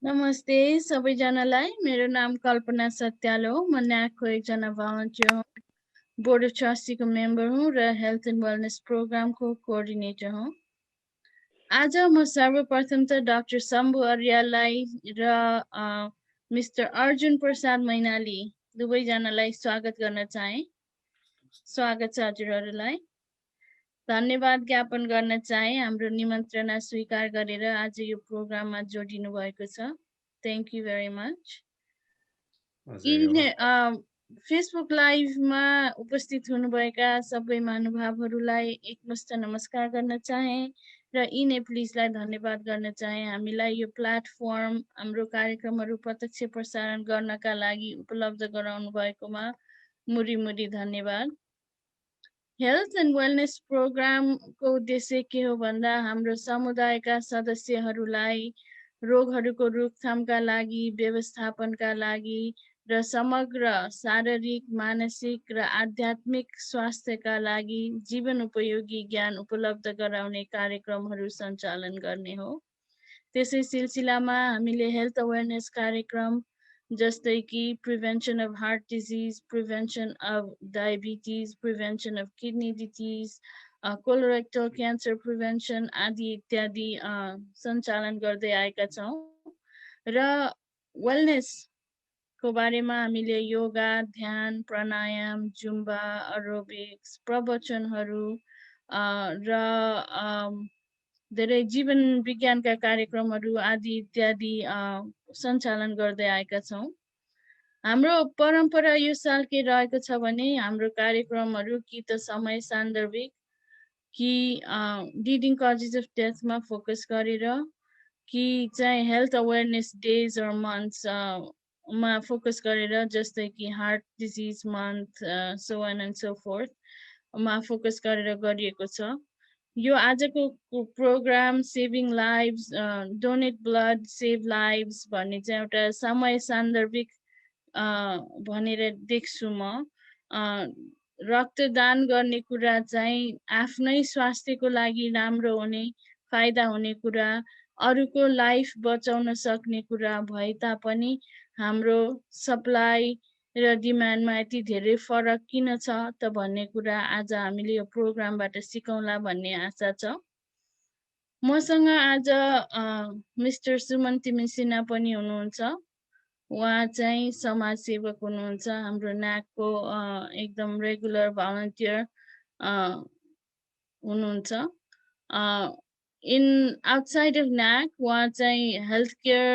नमस्ते सबैजनालाई। मेरो नाम कल्पना सत्याल हो। म न्याकको एकजना भलन्टियर हुँ, बोर्ड अफ ट्रस्टीको मेम्बर हुँ र हेल्थ एन्ड वेलनेस प्रोग्रामको कोअर्डिनेटर हुँ। आज म सर्वप्रथम त डाक्टर शम्भु अर्याललाई र मिस्टर अर्जुन प्रसाद मैनाली दुवैजनालाई स्वागत गर्न चाहे। स्वागत छ हजुरहरूलाई। धन्यवाद ज्ञापन गर्न चाहे हाम्रो निमन्त्रणा स्वीकार गरेर आज यो प्रोग्राममा जोडिनु भएको छ। Thank you very much. Facebook लाइभमा उपस्थित हुनुभएका सबै महानुभावहरूलाई एकमुष्ट नमस्कार गर्न चाहे र यी नेप्लिजलाई धन्यवाद गर्न चाहे हामीलाई यो प्लेटफर्म हाम्रो कार्यक्रमहरू प्रत्यक्ष प्रसारण गर्नका लागि उपलब्ध गराउनु भएकोमा मुरी मुरी धन्यवाद। हेल्थ एन्ड वेलनेस प्रोग्रामको उद्देश्य के हो भन्दा हाम्रो समुदायका सदस्यहरूलाई रोगहरूको रोकथामका लागि, व्यवस्थापनका लागि र समग्र शारीरिक, मानसिक र आध्यात्मिक स्वास्थ्यका लागि जीवन उपयोगी ज्ञान उपलब्ध गराउने कार्यक्रमहरू सञ्चालन गर्ने हो। त्यसै सिलसिलामा हामीले हेल्थ अवेरनेस कार्यक्रम जस्तै कि prevention of heart disease, prevention of diabetes, prevention of kidney disease, colorectal cancer prevention आदि इत्यादि सञ्चालन गर्दै आएका छौँ र वेलनेसको बारेमा हामीले योगा, ध्यान, प्राणायाम, जुम्बा, एरोबिक्स, प्रवचनहरू र धेरै जीवन विज्ञानका कार्यक्रमहरू आदि इत्यादि सञ्चालन गर्दै आएका छौँ। हाम्रो परम्परा यो साल के रहेको छ भने हाम्रो कार्यक्रमहरू कि त समय सान्दर्भिक कि लिडिङ कजेस अफ डेथमा फोकस गरेर कि चाहिँ health awareness days or months मा फोकस गरेर जस्तै कि heart disease month so on and so forth मा फोकस गरेर गरिएको छ। यो आजको program saving lives, donate blood save lives भन्ने चाहिँ एउटा समय सान्दर्भिक भनेर देख्छु म। रक्तदान गर्ने कुरा चाहिँ आफ्नै स्वास्थ्यको लागि राम्रो हुने, फाइदा हुने कुरा, अरूको लाइफ बचाउन सक्ने कुरा भए तापनि हाम्रो सप्लाई र डिमान्डमा यति धेरै फरक किन छ त भन्ने कुरा आज हामीले यो प्रोग्रामबाट सिकौँला भन्ने आशा छ। मसँग आज मिस्टर सुमन तिमिसिना पनि हुनुहुन्छ। उहाँ चाहिँ समाजसेवक हुनुहुन्छ, हाम्रो न्याकको एकदम रेगुलर भलन्टियर हुनुहुन्छ। इन आउटसाइड अफ न्याक उहाँ चाहिँ हेल्थ केयर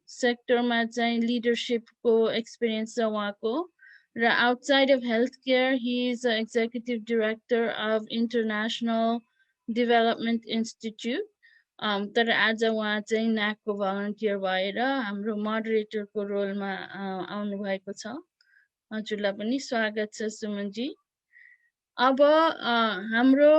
सेक्टरमा चाहिँ लिडरसिपको एक्सपिरियन्स छ उहाँको र outside of health care he is a executive director of international development institute. तर आज उहाँ चाहिँ न्याकको भलन्टियर भएर हाम्रो मोडरेटरको रोलमा आउनु भएको छ। हजुरलाई पनि स्वागत छ सुमनजी। अब हाम्रो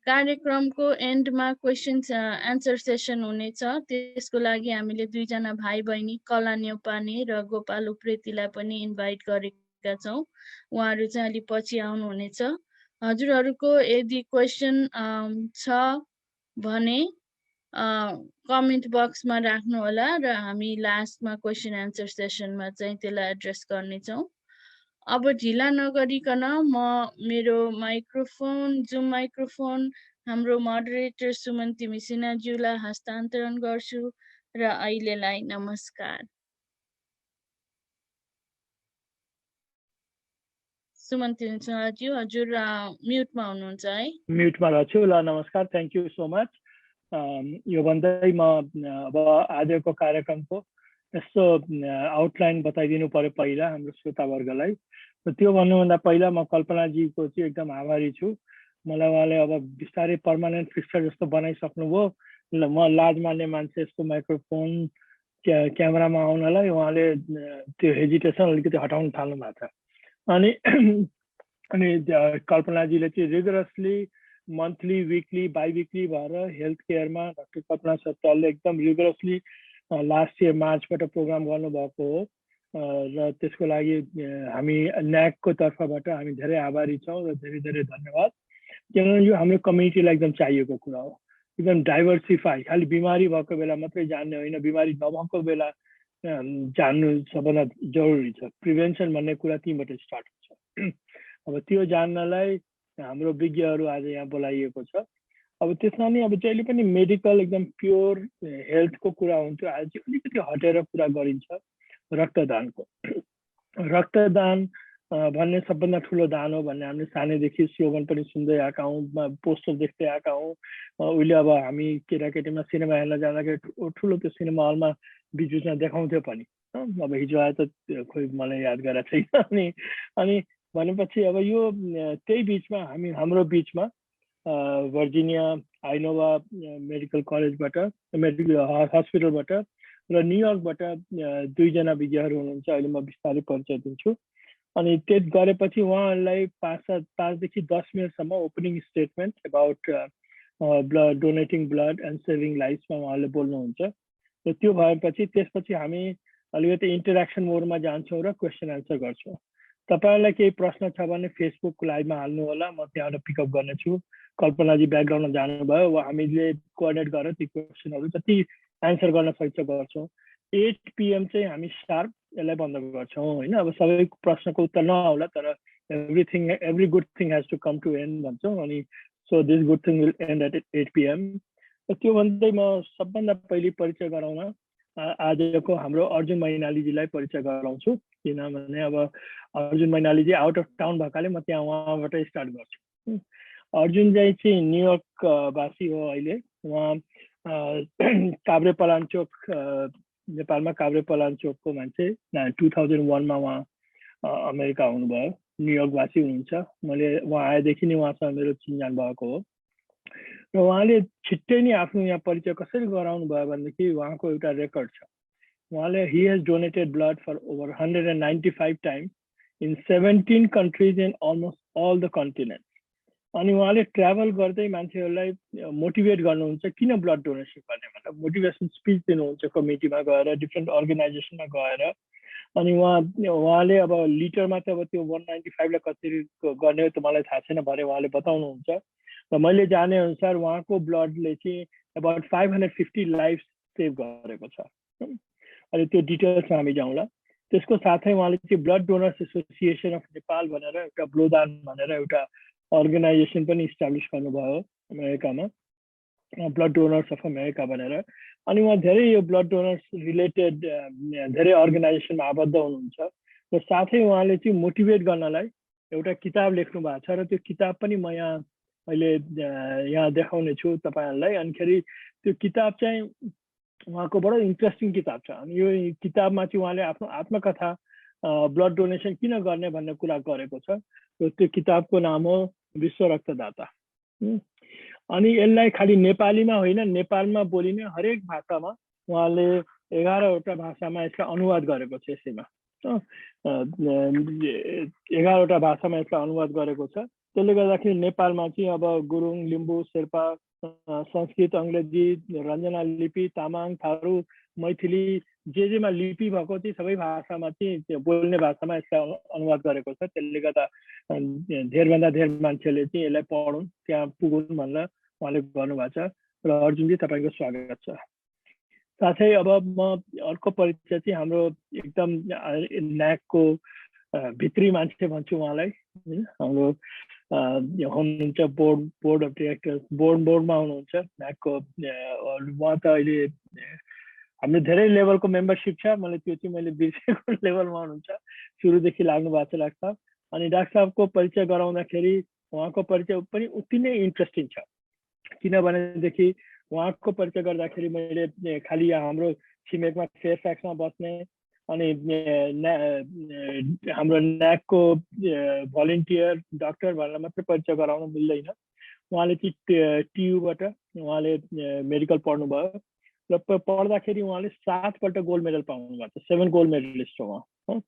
कार्यक्रमको एन्डमा क्वेसन एन्सर सेसन हुनेछ। त्यसको लागि हामीले दुईजना भाइ बहिनी कला न्यौपाने र गोपाल उप्रेतीलाई पनि इन्भाइट गरेका छौँ। उहाँहरू चाहिँ अलि पछि आउनुहुनेछ। हजुरहरूको यदि क्वेसन छ भने कमेन्ट बक्समा राख्नुहोला र हामी लास्टमा क्वेसन एन्सर सेसनमा चाहिँ त्यसलाई एड्रेस गर्नेछौँ। अब ढिला नगरिकन म मेरो माइक्रोफोन जुम माइक्रोफोन हाम्रो मोडरेटर सुमन तिमिसिनाज्यूलाई हस्तान्तरण गर्छु र अहिलेलाई नमस्कार। सुमन तिमिसिनाज्यू हजुर म्युटमा हुनुहुन्छ है? म्युटमा रहन्छु। ल नमस्कार, थ्याङ्क यू सो मच। यो भन्दै म अब आजको कार्यक्रमको यस्तो आउटलाइन बताइदिनु पर्यो पहिला हाम्रो श्रोतावर्गलाई। त्यो भन्नुभन्दा पहिला म कल्पनाजीको चाहिँ एकदम आभारी छु। मलाई उहाँले अब बिस्तारै पर्मानेन्ट फिक्सर जस्तो बनाइसक्नुभयो। म लाज मान्ने मान्छे यस्तो माइक्रोफोन क्यामेरामा आउनलाई उहाँले त्यो हेजिटेसन अलिकति हटाउन थाल्नु भएको छ। अनि कल्पनाजीले चाहिँ रिगरसली मन्थली विकली बाई भएर हेल्थ केयरमा डाक्टर कल्पना सत्यालले एकदम रिगरसली लास्ट इयर मार्चबाट प्रोग्राम गर्नुभएको हो र त्यसको लागि हामी न्याकको तर्फबाट हामी धेरै आभारी छौँ र धेरै धेरै धन्यवाद। किनभने यो हाम्रो कम्युनिटीलाई एकदम चाहिएको कुरा हो। एकदम डाइभर्सिफाई, खालि बिमारी भएको बेला मात्रै जान्ने होइन, बिमारी नभएको बेला जान्नु सबभन्दा जरुरी छ। प्रिभेन्सन भन्ने कुरा त्यहीँबाट स्टार्ट हुन्छ। अब त्यो जान्नलाई हाम्रो विज्ञहरू आज यहाँ बोलाइएको छ। अब त्यसमा नि अब जहिले पनि मेडिकल एकदम प्योर हेल्थको कुरा हुन्थ्यो, आज चाहिँ अलिकति हटेर कुरा गरिन्छ रक्तदानको। रक्तदान भन्ने सबभन्दा ठुलो दान हो भन्ने हामीले सानैदेखि स्लोगन पनि सुन्दै आएका हौँ, पोस्टर देख्दै आएका हौँ। उहिले अब हामी केटाकेटीमा सिनेमा हेर्न जाँदाखेरि ठुलो त्यो सिनेमा हलमा बिचबिचमा देखाउँथ्यो पनि। अब हिजो आज त खोइ मलाई याद गरेको छैन। अनि भनेपछि अब यो त्यही बिचमा हाम्रो बिचमा भर्जिनिया आइनोवा मेडिकल कलेजबाट, मेडिकल हस्पिटलबाट र न्युयोर्कबाट दुईजना विज्ञहरू हुनुहुन्छ। अहिले म बिस्तारै परिचय दिन्छु। अनि त्यो गरेपछि उहाँहरूलाई 5 देखि 10 मिनटसम्म opening statement about blood, donating blood and saving लाइफमा उहाँहरूले बोल्नुहुन्छ। र त्यो भएपछि त्यसपछि हामी अलिकति इन्टरेक्सन मोडमा जान्छौँ र क्वेसन एन्सर गर्छौँ। तपाईँहरूलाई केही प्रश्न छ भने फेसबुक लाइभमा हाल्नु होला, म त्यहाँबाट पिकअप गर्नेछु। कल्पनाजी ब्याकग्राउन्डमा जानुभयो, हामीले कोअर्डिनेट गरेर ती क्वेसनहरू जति एन्सर गर्न सक्छ गर्छौँ। 8 PM चाहिँ हामी शार्प यसलाई बन्द गर्छौँ होइन। अब सबै प्रश्नको उत्तर नआउला, तर every good thing has to come to end भन्छौँ। अनि so this good thing will end at 8 PM। त्यो भन्दै म सबभन्दा पहिले परिचय गराउन आजको हाम्रो अर्जुन मैनालीजीलाई परिचय गराउँछु। किनभने अब अर्जुन मैनालीजी आउट अफ टाउन भएकाले म त्यहाँ उहाँबाटै स्टार्ट गर्छु। अर्जुन चाहिँ न्युयोर्क वासी हो अहिले। उहाँ काभ्रेपलाञ्चोक, नेपालमा काभ्रेपलाञ्चोकको मान्छे। 2001 मा उहाँ अमेरिका आउनुभयो, न्युयोर्क वासी हुनुहुन्छ। मैले उहाँ आएदेखि नै उहाँसँग मेरो चिनजान भएको हो। र उहाँले छिट्टै नै आफ्नो यहाँ परिचय कसरी गराउनु भयो भनेदेखि उहाँको एउटा रेकर्ड छ। उहाँले he has donated blood for over 195 times in 17 countries in almost all the continent. अनि उहाँले ट्राभल गर्दै मान्छेहरूलाई मोटिभेट गर्नुहुन्छ किन ब्लड डोनेसन गर्ने भनेर मोटिभेसन स्पिच दिनुहुन्छ कमिटीमा गएर, डिफ्रेन्ट अर्गनाइजेसनमा गएर। अनि उहाँले अब लिटरमा त अब त्यो 195 लाई कसरी गर्ने हो त मलाई थाहा छैन भने उहाँले बताउनुहुन्छ। र मैले जाने अनुसार उहाँको ब्लडले चाहिँ अबाउट 550 लाइफ सेभ गरेको छ। अनि त्यो डिटेल्समा हामी जाउँला। त्यसको साथै उहाँले चाहिँ blood donors association of Nepal भनेर एउटा ब्लोदान भनेर एउटा अर्गनाइजेसन पनि इस्टाब्लिस गर्नुभयो अमेरिकामा, ब्लड डोनर्स अफ अमेरिका भनेर। अनि उहाँ धेरै यो ब्लड डोनर्स रिलेटेड धेरै अर्गनाइजेसनमा आबद्ध हुनुहुन्छ। र साथै उहाँले चाहिँ मोटिभेट गर्नलाई एउटा किताब लेख्नु भएको छ। र त्यो किताब पनि म यहाँ अहिले यहाँ देखाउने छु तपाईँहरूलाई। अनिखेरि त्यो किताब चाहिँ उहाँको बडो इन्ट्रेस्टिङ किताब छ। अनि यो किताबमा चाहिँ उहाँले आफ्नो आत्मकथा ब्लड डोनेसन किन गर्ने भन्ने कुरा गरेको छ। त्यो किताबको नाम हो विश्व रक्तदाता। अनि यसलाई खालि नेपालीमा होइन, नेपालमा बोलिने हरेक भाषामा उहाँले 11वटा भाषामा यसलाई अनुवाद गरेको छ। यसैमा 11वटा भाषामा यसलाई अनुवाद गरेको छ। त्यसले गर्दाखेरि नेपालमा चाहिँ अब गुरुङ, लिम्बू, शेर्पा, संस्कृत, अङ्ग्रेजी, रञ्जना लिपि, तामाङ, थारू, मैथिली जेमा लिपि भएको चाहिँ सबै भाषामा चाहिँ बोल्ने भाषामा यसलाई अनुवाद गरेको छ। त्यसले गर्दा धेरभन्दा धेर मान्छेले चाहिँ यसलाई पढुन्, त्यहाँ पुगुन् भनेर उहाँले गर्नुभएको छ। र अर्जुनजी तपाईँको स्वागत छ। साथै अब म अर्को परिचय चाहिँ हाम्रो एकदम न्याकको भित्री मान्छे भन्छु उहाँलाई। हाम्रो हुनुहुन्छ बोर्ड अफ डिरेक्टर्स, बोर्डमा हुनुहुन्छ न्याकको। उहाँ त अहिले हाम्रो धेरै लेभलको मेम्बरसिप छ, मैले त्यो चाहिँ मैले बिर्सेको लेभलमा हुनुहुन्छ, सुरुदेखि लाग्नु भएको छ लाग्छ। अनि डाक्टर साहबको परिचय गराउँदाखेरि उहाँको परिचय पनि उति नै इन्ट्रेस्टिङ छ। किनभनेदेखि उहाँको परिचय गर्दाखेरि मैले खालि हाम्रो छिमेकमा फेयरफ्याक्समा बस्ने अनि हाम्रो न्याकको भलिन्टियर डक्टर भनेर मात्रै परिचय गराउन मिल्दैन। उहाँले चाहिँ टियुबाट उहाँले मेडिकल पढ्नुभयो र पढ्दाखेरि उहाँले 7 पल्ट गोल्ड मेडल पाउनु भएको छ, 7 गोल्ड मेडलिस्ट हो उहाँ।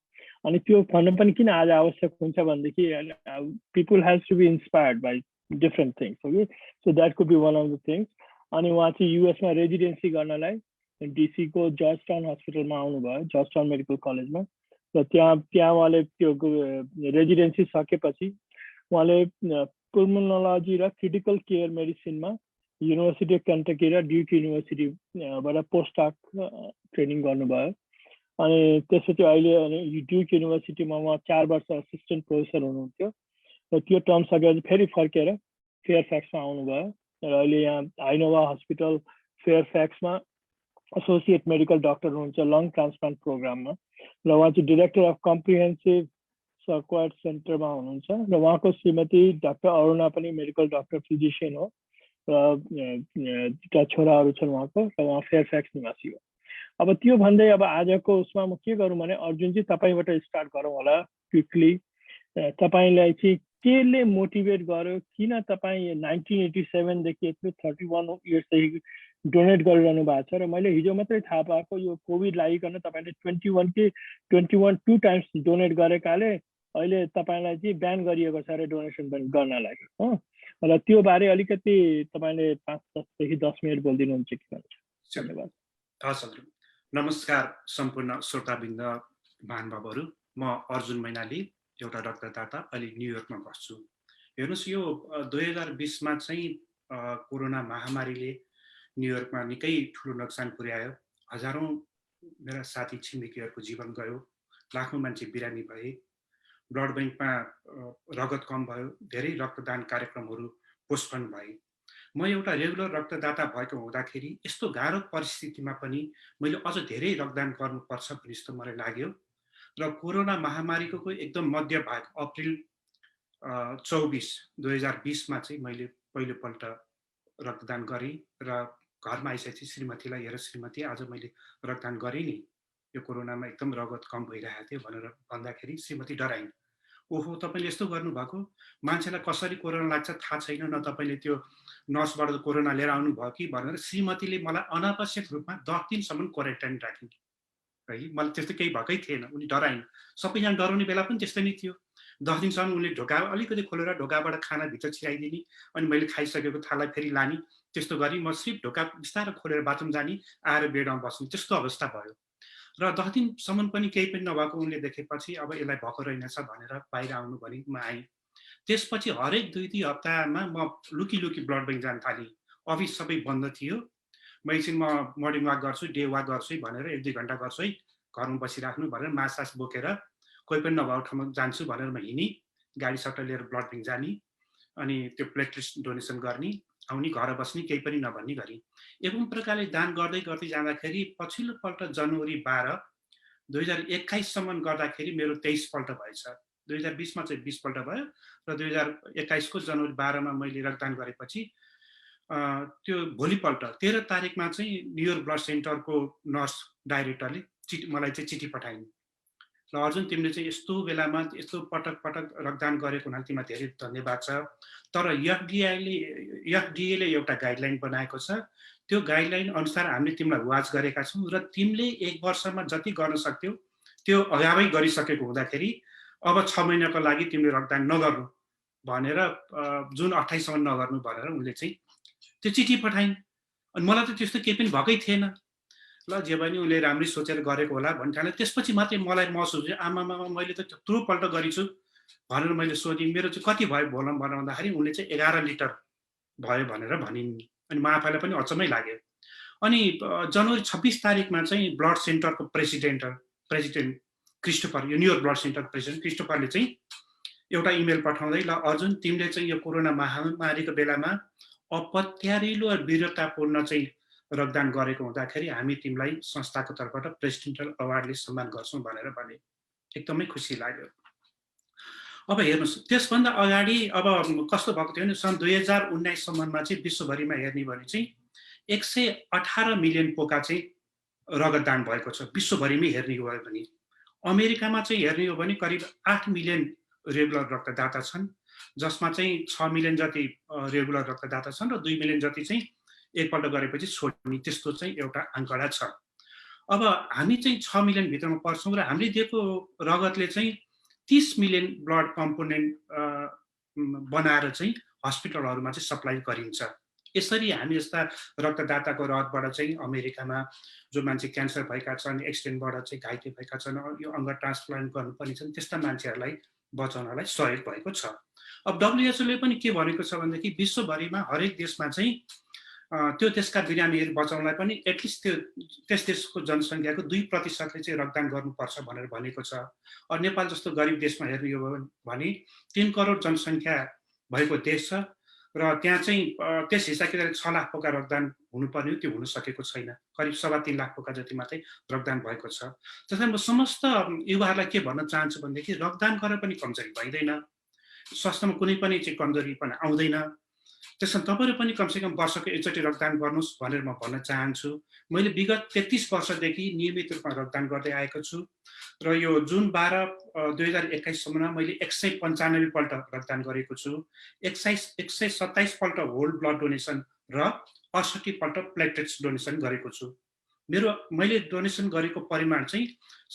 अनि त्यो भन्नु पनि किन आज आवश्यक हुन्छ भनेदेखि people has to be inspired by different things, okay. So that could be one of the things. अनि उहाँ चाहिँ युएसमा रेजिडेन्सी गर्नलाई डिसीको जर्ज टाउन हस्पिटलमा आउनुभयो, जर्ज टाउन मेडिकल कलेजमा। र त्यहाँ उहाँले त्यो रेजिडेन्सी सकेपछि उहाँले पुल्मोनोलोजी र क्रिटिकल केयर मेडिसिनमा युनिभर्सिटी अफ केन्टकी र ड्युक युनिभर्सिटीबाट पोस्टडक ट्रेनिङ गर्नुभयो। अनि त्यसपछि अहिले ड्युक युनिभर्सिटीमा उहाँ 4 वर्ष असिस्टेन्ट प्रोफेसर हुनुहुन्थ्यो र त्यो टर्म सकेपछि फेरि फर्केर फेयरफ्याक्समा आउनुभयो र अहिले यहाँ आइनोभा हस्पिटल फेयरफ्याक्समा एसोसिएट मेडिकल डक्टर हुनुहुन्छ लङ ट्रान्सप्लान्ट प्रोग्राममा र उहाँ चाहिँ डिरेक्टर अफ कम्प्रिहेन्सिभ सर्क्वाइट सेन्टरमा हुनुहुन्छ र उहाँको श्रीमती डाक्टर अरुणा पनि मेडिकल डक्टर फिजिसियन हो र 2 छोराहरू छन् उहाँको र उहाँ फेयरफ्याक्स निवासी हो। अब त्यो भन्दै अब आजको उसमा म के गरौँ भने अर्जुनजी तपाईँबाट स्टार्ट गरौँ होला क्विकली। तपाईँलाई चाहिँ केले मोटिभेट गर्यो, किन तपाईँ 1987 देखि यत्रो 31 इयर्सदेखि डोनेट गरिरहनु भएको छ र मैले हिजो मात्रै थाहा पाएको यो कोभिड लागिकन तपाईँले 21 2 टाइम्स डोनेट गरेकाले अहिले तपाईँलाई चाहिँ ब्यान गरिएको छ अरे डोनेसन गर्नलाई हो र त्यो बारे अलिकति तपाईँले 5 देखि 10 मिनट बोलिदिनुहुन्छ कि भन्छ। धन्यवाद। हस्, नमस्कार सम्पूर्ण श्रोतावृन्द महानुभावहरू। म अर्जुन मैनाली, एउटा रक्तदाता, अहिले न्युयोर्कमा बस्छु। हेर्नुहोस्, यो 2020 मा चाहिँ कोरोना महामारीले न्युयोर्कमा निकै ठुलो नोक्सान पुर्यायो। हजारौं मेरा साथी छिमेकीहरूको जीवन गयो, लाखौं मान्छे बिरामी भए, ब्लड ब्याङ्कमा रगत कम भयो, धेरै रक्तदान कार्यक्रमहरू पोस्टपोन भए। म एउटा रेगुलर रक्तदाता भएको हुँदाखेरि यस्तो गाह्रो परिस्थितिमा पनि मैले अझ धेरै रक्तदान गर्नुपर्छ भन्ने जस्तो मलाई लाग्यो र कोरोना महामारीको एकदम मध्य भाग अप्रिल 24 2020 मा चाहिँ मैले पहिलोपल्ट रक्तदान गरेँ र घरमा आइसकेपछि श्रीमतीलाई हेर श्रीमती आज मैले रक्तदान गरेँ नि, यो कोरोनामा एकदम रगत कम भइरहेको थियो भनेर भन्दाखेरि श्रीमती डराइन्। ओहो, तपाईँले यस्तो गर्नुभएको, मान्छेलाई कसरी कोरोना लाग्छ थाहा छैन, न तपाईँले त्यो नर्सबाट कोरोना लिएर आउनुभयो कि भनेर श्रीमतीले मलाई अनावश्यक रूपमा 10 दिनसम्म क्वारेन्टाइन राखिन् है। मलाई त्यस्तो केही भएकै थिएन, उनी डराइन्। सबैजना डराउने बेला पनि त्यस्तै नै थियो। 10 दिनसम्म उनले ढोका अलिकति खोलेर ढोकाबाट खाना भित्र छिराइदिने, अनि मैले खाइसकेको थाललाई फेरि लाने, त्यस्तो गरी म सिर्फ ढोका बिस्तारै खोलेर बाथरुम जाने, आएर बेडमा बस्ने, त्यस्तो अवस्था भयो। र 10 दिनसम्म पनि केही पनि नभएको उनले देखेपछि अब यसलाई भएको रहेनछ भनेर बाहिर आउनु भने म आएँ। त्यसपछि हरेक 2-3 हप्तामा म लुकी ब्लड ब्याङ्क जान थालेँ। अफिस सबै बन्द थियो। म एकछिन मर्निङ वाक गर्छु, डे वाक गर्छु भनेर 1-2 घन्टा गर्छु है, घरमा बसिराख्नु भनेर माससास बोकेर कोही पनि नभएको ठाउँमा जान्छु भनेर म हिँडेँ, गाडी सट्टा लिएर ब्लड ब्याङ्क जाने, अनि त्यो प्लेटलेट डोनेसन गर्ने, आउने, घर बस्ने, केही पनि नभन्ने गरी एवं प्रकारले दान गर्दै गर्दै जाँदाखेरि पछिल्लो पल्ट जनवरी 12 2021 सम्म गर्दाखेरि मेरो 23 पल्ट भएछ। 2020 मा चाहिँ 20 पल्ट भयो र 2021 को जनवरी 12 मा मैले रक्तदान गरेपछि त्यो भोलिपल्ट 13 तारिकमा चाहिँ न्युयोर्क ब्लड सेन्टरको नर्स डाइरेक्टरले मलाई चाहिँ चिठी पठाइन् र अर्जुन तिमीले चाहिँ यस्तो बेलामा यस्तो पटक पटक रक्तदान गरेको हुनाले तिमीलाई धेरै धन्यवाद छ, तर एफडीएले एउटा गाइडलाइन बनाएको छ, त्यो गाइडलाइन अनुसार हामीले तिमीलाई वाच गरेका छौँ र तिमीले 1 वर्षमा जति गर्न सक्थ्यौ त्यो अगावै गरिसकेको हुँदाखेरि अब 6 महिनाको लागि तिमीले रक्तदान नगर्नु भनेर जुन 28 सम्म नगर्नु भनेर उनले चाहिँ त्यो चिठी पठाइन्। अनि मलाई त त्यस्तो केही पनि भएकै थिएन। ल जे पनि उनले राम्रै सोचेर गरेको होला भन्ने त्यसपछि मात्रै मलाई महसुस भयो, आमामा मैले त त्यत्रो पल्ट गरिछु भनेर मैले सोधेँ, मेरो चाहिँ कति भयो भोलम बनाउँदाखेरि उनले चाहिँ 11 लिटर भयो भनेर भनिन्। अनि म आफैलाई पनि अचम्मै लाग्यो। अनि जनवरी 26 तारिकमा चाहिँ ब्लड सेन्टरको प्रेसिडेन्ट क्रिस्टोफर, यो न्युयोर्क ब्लड सेन्टरको प्रेसिडेन्ट क्रिस्टोफरले चाहिँ एउटा इमेल पठाउँदै, ल अर्जुन तिमीले चाहिँ यो कोरोना महामारीको बेलामा अपत्यारिलो र वीरतापूर्ण चाहिँ रक्तदान गरेको हुँदाखेरि हामी तिमीलाई संस्थाको तर्फबाट प्रेसिडेन्टल अवार्डले सम्मान गर्छौँ भनेर भने। एकदमै खुसी लाग्यो। अब हेर्नुहोस्, त्यसभन्दा अगाडि अब कस्तो भएको थियो भने सन् 2019 सम्ममा चाहिँ विश्वभरिमा हेर्ने भने चाहिँ 118 मिलियन पोका चाहिँ रगतदान भएको छ विश्वभरिमै हेर्ने हो भने। अमेरिकामा चाहिँ हेर्ने हो भने करिब 8 मिलियन रेगुलर रक्तदाता छन्, जसमा चाहिँ 6 मिलियन जति रेगुलर रक्तदाता छन् र 2 मिलियन जति चाहिँ एकपल्ट गरेपछि छोड्ने, त्यस्तो चाहिँ एउटा आंकडा छ। अब हामी चाहिँ 6 मिलियन भित्रमा पर्छौँ र हामीले दिएको रगतले चाहिँ 30 मिलियन ब्लड कम्पोनेन्ट बनाएर चाहिँ हस्पिटलहरूमा चाहिँ सप्लाई गरिन्छ। यसरी हामी यस्ता रक्तदाताको रगतबाट चाहिँ अमेरिकामा जो मान्छे क्यान्सर भएका छन्, एक्सिडेन्टबाट चाहिँ घाइते भएका छन्, यो अङ्ग ट्रान्सप्लान्ट गर्नुपर्ने छन्, त्यस्ता मान्छेहरूलाई बचाउनलाई सहयोग भएको छ। अब WHO ले पनि के भनेको छ भनेदेखि विश्वभरिमा हरेक देशमा चाहिँ त्यो देशका बिरामीहरू बचाउनलाई पनि एटलिस्ट त्यो त्यस देशको जनसङ्ख्याको 2% चाहिँ रक्तदान गर्नुपर्छ भनेर भनेको छ। नेपाल जस्तो गरिब देशमा हेर्ने हो भने 3 करोड जनसङ्ख्या भएको देश छ र त्यहाँ चाहिँ त्यस हिसाबले 6 लाख पोका रक्तदान हुनुपर्ने त्यो हुन सकेको छैन। करिब 3.5 लाख पोका जति मात्रै रक्तदान भएको छ। त्यसैले म समस्त युवाहरूलाई के भन्न चाहन्छु भनेदेखि रक्तदान गरेर पनि कमजोरी भइँदैन, स्वास्थ्यमा कुनै पनि चाहिँ कमजोरी पनि आउँदैन। त्यसमा तपाईँहरू पनि कमसेकम वर्षको एकचोटि रक्तदान गर्नुहोस् भनेर म भन्न चाहन्छु। मैले विगत 33 वर्षदेखि नियमित रूपमा रक्तदान गर्दै आएको छु र यो जुन 12 2021 सम्ममा मैले 195 पल्ट रक्तदान गरेको छु। 127 पल्ट होल ब्लड डोनेसन र 68 पल्ट प्लेटलेट्स डोनेसन गरेको छु। मैले डोनेसन गरेको परिमाण चाहिँ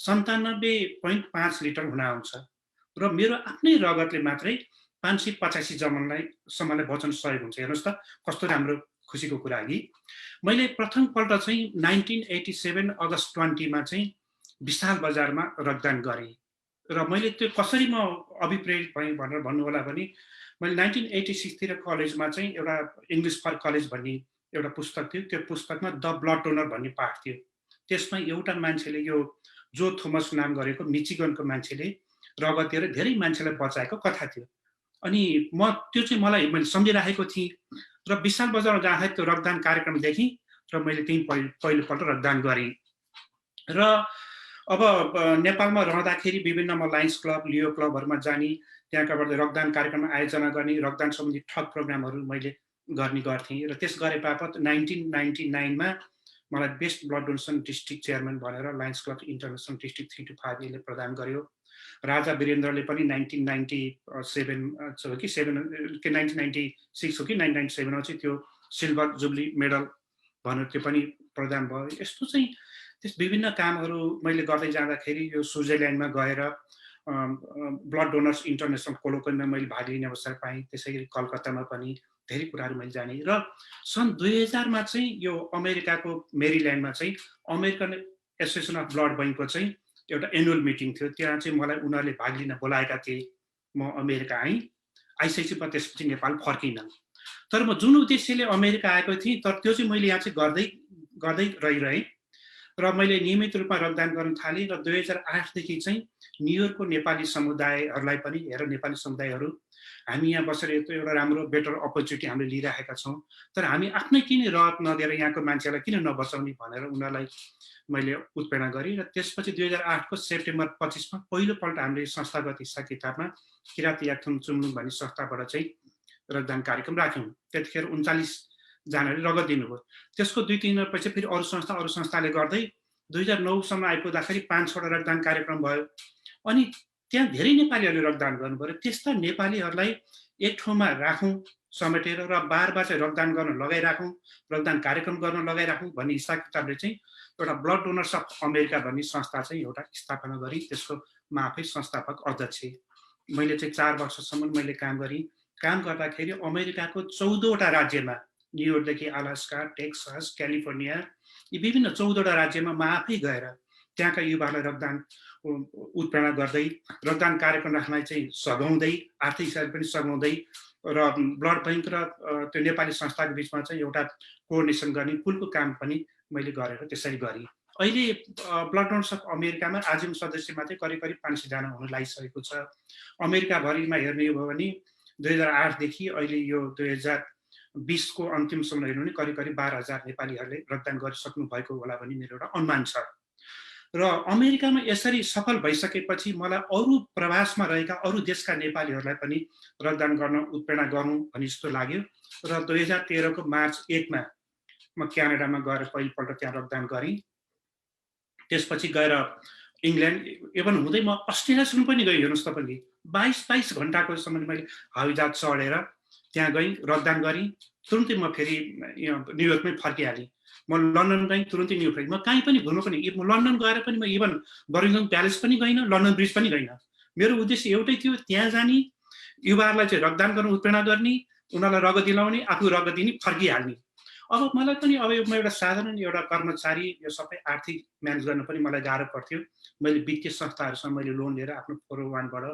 97.5 लिटर हुन आउँछ र मेरो आफ्नै रगतले मात्रै 585 सम्मलाई बचाउन सहयोग हुन्छ। हेर्नुहोस् त कस्तो राम्रो खुसीको कुरा कि मैले प्रथम पल्ट चाहिँ 1987 अगस्त 20 मा चाहिँ विशाल बजारमा रक्तदान गरेँ र मैले त्यो कसरी म अभिप्रेरित भएँ भनेर भन्नु होला भने मैले 1986 तिर कलेजमा चाहिँ एउटा इङ्ग्लिस फर कलेज भन्ने एउटा पुस्तक थियो। त्यो पुस्तकमा द ब्लड डोनर भन्ने पाठ थियो। त्यसमा एउटा मान्छेले यो जो थोमस नाम गरेको मिचिगनको मान्छेले रगत दिएर धेरै मान्छेलाई बचाएको कथा थियो। अनि त्यो चाहिँ मैले सम्झिराखेको थिएँ र विशाल बजारमा जाँदाखेरि त्यो रक्तदान कार्यक्रम देखेँ र मैले त्यही पहिलोपल्ट रक्तदान गरेँ। र अब नेपालमा रहँदाखेरि विभिन्न म लायन्स क्लब लियो क्लबहरूमा जाने, त्यहाँकाबाट रक्तदान कार्यक्रम आयोजना गर्ने, रक्तदान सम्बन्धी ठग प्रोग्रामहरू मैले गर्ने गर्थेँ र त्यस गरे बापत 1999 मा मलाई best blood donation district chairman भनेर Lions Club International district 3 to 5 ले प्रदान गर्यो। राजा वीरेन्द्रले पनि 1997 कि 1996 हो कि 1997 मा चाहिँ त्यो सिल्भर जुबली मेडल भनेर त्यो पनि प्रदान भयो। यस्तो चाहिँ त्यस विभिन्न कामहरू मैले गर्दै जाँदाखेरि यो स्विजरल्यान्डमा गएर ब्लड डोनर्स इन्टरनेसनल कोलोकनमा मैले भाग लिने अवसर पाएँ। त्यसैगरी कलकत्तामा पनि धेरै कुराहरू मैले जाने र सन् 2000 मा चाहिँ यो अमेरिकाको मेरील्यान्डमा चाहिँ अमेरिकन एसोसिएसन अफ ब्लड बैंकको चाहिँ एउटा एनुअल मिटिङ थियो। त्यहाँ चाहिँ मलाई उनीहरूले भाग लिन बोलाएका थिए। म अमेरिका आइसकेपछि म त्यसपछि नेपाल फर्किनँ। तर म जुन उद्देश्यले अमेरिका आएको थिएँ तर त्यो चाहिँ मैले यहाँ चाहिँ गर्दै रहिरहेँ र मैले नियमित रूपमा रक्तदान गर्न थालेँ र 2008 देखि चाहिँ न्युयोर्कको नेपाली समुदायहरूलाई पनि नेपाली समुदायहरू हामी यहाँ बसेर एउटा राम्रो बेटर अपर्च्युनिटी हामीले लिइरहेका छौँ। तर हामी आफ्नै किन रगत नदिएर यहाँको मान्छेलाई किन नबचाउने भनेर उनीहरूलाई मैले उत्प्रेरणा गरेँ र त्यसपछि 2008 को सेप्टेम्बर 25 मा पहिलोपल्ट हामीले संस्थागत हिसाब किताबमा किरात याक्थुङ चुम्लुङ भन्ने संस्थाबाट चाहिँ रक्तदान कार्यक्रम राख्यौँ। त्यतिखेर 39 जनाले रगत दिनुभयो। त्यसको 2-3 दिनपछि फेरि अरू संस्थाले गर्दै 2009 सम्म आइपुग्दाखेरि 5 वटा रक्तदान कार्यक्रम भयो। अनि त्यहाँ धेरै नेपालीहरूले रक्तदान गर्नुभयो। त्यस्ता नेपालीहरूलाई एक ठाउँमा राखौँ समेटेर र बार चाहिँ रक्तदान गर्न लगाइराखौँ, रक्तदान कार्यक्रम गर्न लगाइराखौँ भन्ने हिसाब किताबले चाहिँ एउटा ब्लड डोनर्स अफ अमेरिका भन्ने संस्था चाहिँ एउटा स्थापना गरी त्यसको म आफै संस्थापक अध्यक्ष। मैले चाहिँ 4 वर्षसम्म मैले काम गरेँ। काम गर्दाखेरि अमेरिकाको 14 वटा राज्यमा न्युयोर्कदेखि अलास्का, टेक्सास, क्यालिफोर्निया यी विभिन्न 14 वटा राज्यमा म आफै गएर त्यहाँका युवाहरूलाई रक्तदान उत्प्रेरणा गर्दै रक्तदान कार्यक्रम राख्नलाई चाहिँ सघाउँदै आर्थिक हिसाबले पनि सघाउँदै र ब्लड बैंक र त्यो नेपाली संस्थाको बिचमा चाहिँ एउटा कोअर्डिनेसन गर्ने पुलको काम पनि मैले गरेर त्यसरी गरेँ। अहिले ब्लड डोनर्स अफ अमेरिकामा आजीवन सदस्य मात्रै करिब 500 जना हुन लागिसकेको छ। अमेरिकाभरिमा हेर्ने हो भने 2008 देखि अहिले यो 2020 को अन्तिमसम्म हेर्नु भने करिब 12,000 नेपालीहरूले रक्तदान गरिसक्नु भएको होला भन्ने मेरो एउटा अनुमान छ। र अमेरिकामा यसरी सफल भइसकेपछि मलाई अरू प्रवासमा रहेका अरू देशका नेपालीहरूलाई पनि रक्तदान गर्न उत्प्रेरणा गरौँ भन्ने जस्तो लाग्यो र 2013 को मार्च 1 मा म क्यानाडामा गएर पहिलोपल्ट त्यहाँ रक्तदान गरेँ। त्यसपछि गएर इङ्ल्यान्ड इभन हुँदै म अस्ट्रेलियासम्म पनि गएँ। हेर्नुहोस् तपाईँले 22 घण्टाको सम्म मैले हवाईजहाज चढेर त्यहाँ गएँ, रक्तदान गरेँ। तुरुन्तै म फेरि न्युयोर्कमै फर्किहालेँ। म लन्डन गएँ, तुरुन्तै न्युयोर्क गएँ। म कहीँ पनि घुम्नु पनि म लन्डन गएर पनि म इभन बकिङहम प्यालेस पनि गइनँ, लन्डन ब्रिज पनि गइनँ। मेरो उद्देश्य एउटै थियो, त्यहाँ जाने, युवाहरूलाई चाहिँ रक्तदान गर्न उत्प्रेरणा गर्ने, उनीहरूलाई रगत दिलाउने, आफू रगत दिने, फर्किहाल्ने। अब मलाई पनि अब म एउटा साधारण एउटा कर्मचारी, यो सबै आर्थिक म्यानेज गर्न पनि मलाई गाह्रो पर्थ्यो। मैले वित्तीय संस्थाहरूसँग मैले लोन लिएर आफ्नो 401 बाट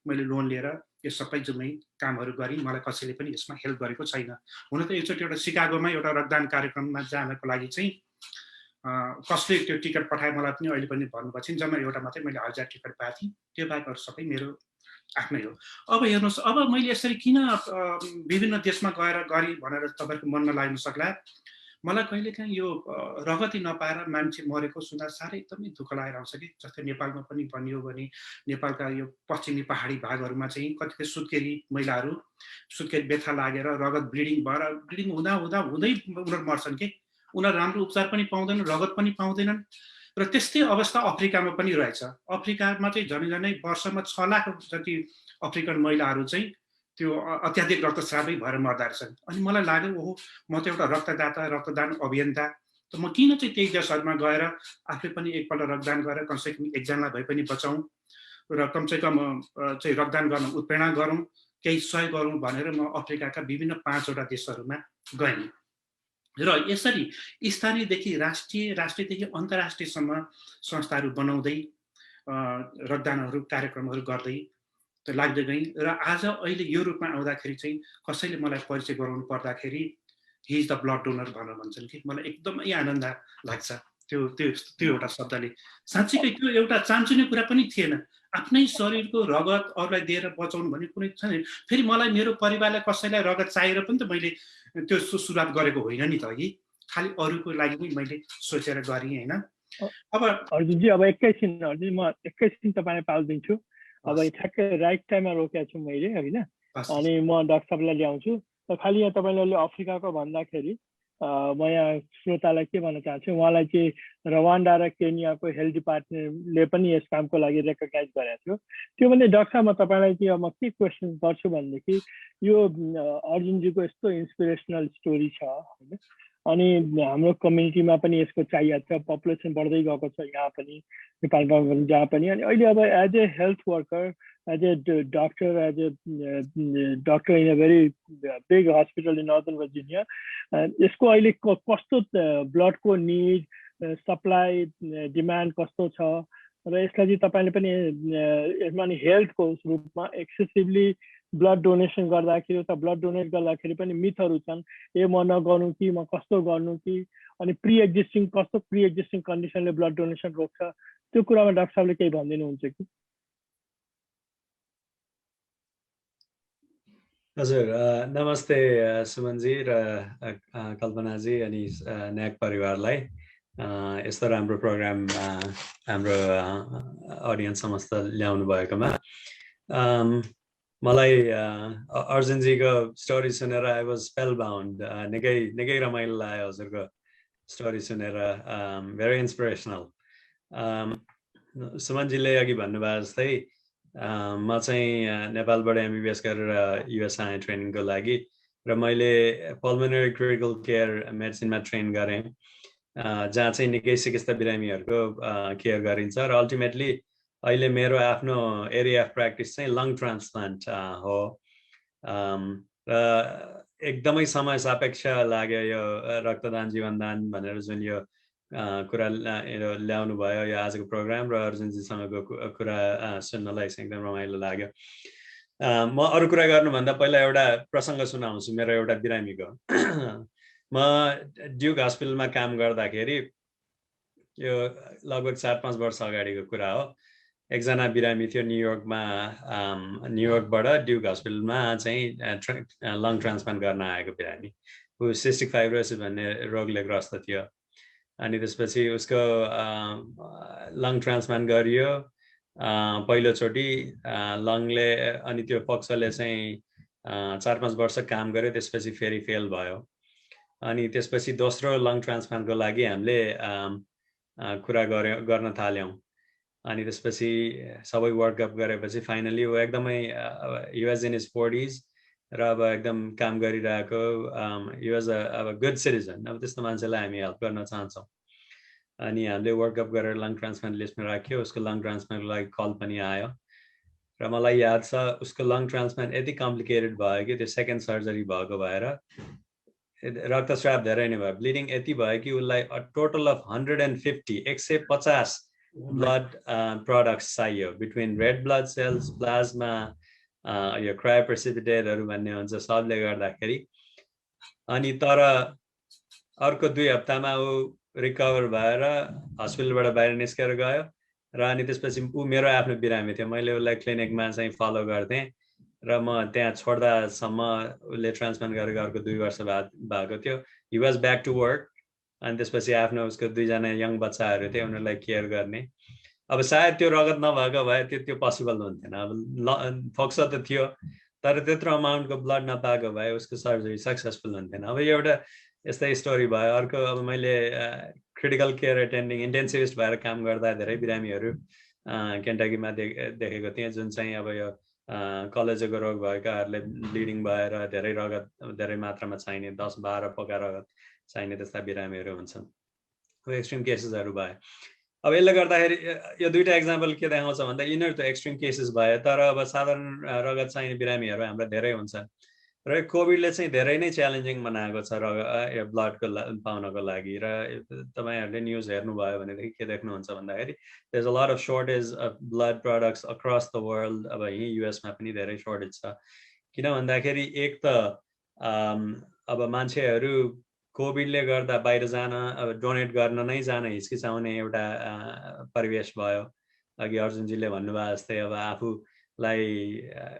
मैले लोन लिएर यो सबै जुनै कामहरू गरी मलाई कसैले पनि यसमा हेल्प गरेको छैन। हुन त एकचोटि एउटा सिकागोमा एउटा रक्तदान कार्यक्रममा जानको लागि चाहिँ कसले त्यो टिकट पठाए मलाई पनि अहिले पनि भन्नुभएको छ। जम्मा एउटा मात्रै मैले 1000 टिकट पाएको थिएँ, त्यो बाहेक अरू सबै मेरो आफ्नै हो। अब हेर्नुहोस्, अब मैले यसरी किन विभिन्न देशमा गएर गरेँ भनेर तपाईँहरूको मनमा लाग्न सक्ला। मलाई कहिलेकाहीँ यो रगतै नपाएर मान्छे मरेको सुन्दा साह्रै एकदमै दुःख लागेर आउँछ कि। जस्तै नेपालमा पनि भनियो भने नेपालका यो पश्चिमी पहाडी भागहरूमा चाहिँ कतिपय सुत्केरी महिलाहरू सुत्केरी व्यथा लागेर रगत ब्लिडिङ हुँदा हुँदै उनीहरू मर्छन् कि। उनीहरू राम्रो उपचार पनि पाउँदैनन्, रगत पनि पाउँदैनन्। र त्यस्तै अवस्था अफ्रिकामा पनि रहेछ। अफ्रिकामा चाहिँ झनै वर्षमा 6 लाख जति अफ्रिकन महिलाहरू चाहिँ त्यो अत्याधिक रक्तस्रावै भएर मर्दा रहेछन्। अनि मलाई लाग्यो ओहो, म त एउटा रक्तदाता, रक्तदान अभियन्ता, त म किन चाहिँ त्यही देशहरूमा गएर आफै पनि एकपल्ट रक्तदान गरेर कमसेकम एकजनालाई भए पनि बचाउँ र कमसेकम चाहिँ रक्तदान गर्न उत्प्रेरणा गरौँ, केही सहयोग गरौँ भनेर म अफ्रिकाका विभिन्न 5वटा देशहरूमा गएँ। र यसरी स्थानीयदेखि राष्ट्रियदेखि अन्तर्राष्ट्रियसम्म संस्थाहरू बनाउँदै रक्तदानहरू कार्यक्रमहरू गर्दै लाग्दै गएँ। र आज अहिले यो रूपमा आउँदाखेरि चाहिँ कसैले मलाई परिचय गराउनु पर्दाखेरि he is the blood donor भनेर भन्छन् कि मलाई एकदमै आनन्द लाग्छ। त्यो एउटा शब्दले साँच्चीकै त्यो एउटा चान्चुने कुरा पनि थिएन। आफ्नै शरीरको रगत अरूलाई दिएर बचाउनु भन्ने कुनै छैन। फेरि मलाई मेरो परिवारलाई कसैलाई रगत चाहिएर पनि त मैले त्यो सुरुवात गरेको होइन नि त है, खालि अरूको लागि पनि मैले सोचेर गरेँ होइन। अब अर्जुनजी, अब एकैछिन अर्जुन, म एकैछिन तपाईँलाई पाल्दिन्छु। अब ठ्याक्कै राइट टाइममा रोकेको छु मैले होइन। अनि म डाक्टर साहबलाई ल्याउँछु। खालि यहाँ तपाईँले अफ्रिकाको भन्दाखेरि म यहाँ श्रोतालाई के भन्न चाहन्छु, उहाँलाई चाहिँ रवान्डा र केनियाको हेल्थ डिपार्टमेन्टले पनि यस कामको लागि रेकगनाइज गरेको थियो। त्यो भने डाक्टर साहब, म तपाईँलाई चाहिँ अब के क्वेसन गर्छु भनेदेखि, यो अर्जुनजीको यस्तो इन्सपिरेसनल स्टोरी छ होइन, अनि हाम्रो कम्युनिटीमा पनि यसको चाहिएको छ, पपुलेसन बढ्दै गएको छ यहाँ पनि, नेपालमा पनि जहाँ पनि। अनि अहिले अब as a health worker, as a doctor, as a doctor in a very big hospital in Northern Virginia, यसको अहिले कस्तो ब्लडको निड, सप्लाई, डिमान्ड कस्तो छ, र यसलाई चाहिँ तपाईँले पनि यसमा नि हेल्थको रूपमा एक्सेसिभली ब्लड डोनेसन गर्दाखेरि त ब्लड डोनेट गर्दाखेरि पनि मिथहरू छन्, म नगर्नु कि म कस्तो गर्नु कि, अनि कस्तो प्रि एक्जिस्टिङ कन्डिसनले ब्लड डोनेसन रोक्छ, त्यो कुरामा डाक्टर साहबले केही भनिदिनुहुन्छ कि? हजुर, नमस्ते सुमनजी र कल्पनाजी अनि न्याक परिवारलाई यस्तो राम्रो प्रोग्राम हाम्रो अडियन्स समस्त ल्याउनु भएकोमा। मलाई अर्जुनजीको स्टोरी सुनेर आई वाज स्पेल बाउन्ड, निकै रमाइलो लाग्यो हजुरको स्टोरी सुनेर, भेरी इन्सपिरेसनल। सुमनजीले अघि भन्नुभयो जस्तै म चाहिँ नेपालबाट एमबिबिएस गरेर युएस आएँ ट्रेनिङको लागि, र मैले पल्मोनरी क्रिटिकल केयर मेडिसिनमा ट्रेन गरेँ, जहाँ चाहिँ निकै चिकित्सा बिरामीहरूको केयर गरिन्छ। र अल्टिमेटली अहिले मेरो आफ्नो एरिया अफ प्र्याक्टिस चाहिँ लङ ट्रान्सप्लान्ट हो। र एकदमै समय सापेक्ष लाग्यो यो रक्तदान जीवनदान भनेर जुन यो कुरा ल्याउनु भयो यो आजको प्रोग्राम, र अर्जुनजीसँगको कुरा सुन्नलाई एकदम रमाइलो लाग्यो। म अरू कुरा गर्नुभन्दा पहिला एउटा प्रसङ्ग सुनाउँछु मेरो एउटा बिरामीको। म ड्युक हस्पिटलमा काम गर्दाखेरि, यो लगभग 4-5 वर्ष अगाडिको कुरा हो, एकजना बिरामी थियो न्युयोर्कबाट ड्युक हस्पिटलमा चाहिँ लङ ट्रान्सप्लान्ट गर्न आएको बिरामी। ऊ सिस्टिक फाइब्रोसिस भन्ने रोगले ग्रस्त थियो। अनि त्यसपछि उसको लङ ट्रान्सप्लान्ट गरियो पहिलोचोटि लङले, अनि त्यो पक्षले चाहिँ 4-5 वर्ष काम गर्यो, त्यसपछि फेरि फेल भयो। अनि त्यसपछि दोस्रो लङ ट्रान्सप्लान्टको लागि हामीले कुरा गर्न थाल्यौँ। अनि त्यसपछि सबै वर्कअप गरेपछि फाइनली ऊ एकदमै युएस इन हिज 40s र अब एकदम काम गरिरहेको, युएस अब गुड सिटिजन, अब त्यस्तो मान्छेलाई हामी हेल्प गर्न चाहन्छौँ। अनि हामीले वर्कअप गरेर लङ ट्रान्सप्लान्ट लिस्टमा राख्यो। उसको लङ ट्रान्सप्लान्टको लागि कल पनि आयो, र मलाई याद छ उसको लङ ट्रान्सप्लान्ट यति कम्प्लिकेटेड भयो कि त्यो सेकेन्ड सर्जरी भएको भएर रक्तस्राव धेरै नै भयो, ब्लिडिङ यति भयो कि उसलाई टोटल अफ 150 ब्लड प्रडक्ट्स चाहियो, between red blood cells, plasma, यो क्रायोप्रेसिपिटेटहरू भन्ने हुन्छ सबले गर्दाखेरि। अनि तर अर्को 2 हप्तामा ऊ रिकभर भएर हस्पिटलबाट बाहिर निस्केर गयो र अनि त्यसपछि ऊ मेरो आफ्नो बिरामी थियो। मैले उसलाई क्लिनिकमा चाहिँ फलो गर्थेँ र म त्यहाँ छोड्दासम्म उसले ट्रान्सप्लान्ट गरेर अर्को 2 वर्ष भएको थियो। He was back to work. अनि त्यसपछि आफ्नो उसको 2 जना यङ बच्चाहरू थिए, उनीहरूलाई केयर गर्ने। अब सायद त्यो रगत नभएको भए त्यो पोसिबल हुन्थेन। अब फोक्सो त थियो तर त्यत्रो अमाउन्टको ब्लड नपाएको भए उसको सर्जरी सक्सेसफुल हुन्थेन। अब यो एउटा यस्तै स्टोरी भयो। अर्को अब मैले क्रिटिकल केयर एटेन्डिङ इन्टेन्सिभिस्ट भएर काम गर्दा धेरै बिरामीहरू केन्टकीमा देखेको थिएँ, जुन चाहिँ अब यो कलेजोको रोग भएकाहरूले ब्लिडिङ भएर धेरै रगत धेरै मात्रामा चाहिने 10-12 पोका रगत चाहिने त्यस्ता बिरामीहरू हुन्छन्। यो एक्सट्रिम केसेसहरू भए। अब यसले गर्दाखेरि यो 2टा एक्जाम्पल के देखाउँछ भन्दा यिनीहरू त एक्सट्रिम केसेस भए, तर अब साधारण रगत चाहिने बिरामीहरू हाम्रा धेरै हुन्छन् र कोभिडले चाहिँ धेरै नै च्यालेन्जिङ बनाएको छ यो ब्लडको पाउनको लागि। र तपाईँहरूले न्युज हेर्नुभयो भनेदेखि के देख्नुहुन्छ भन्दाखेरि there is a lot of shortage of blood products across the world. अब यहीँ युएसमा पनि धेरै सर्टेज छ। किन भन्दाखेरि एक त अब मान्छेहरू कोभिडले गर्दा बाहिर जान, अब डोनेट गर्न नै जान हिचकिचाउने एउटा परिवेश भयो। अघि अर्जुनजीले भन्नुभयो जस्तै अब आफूलाई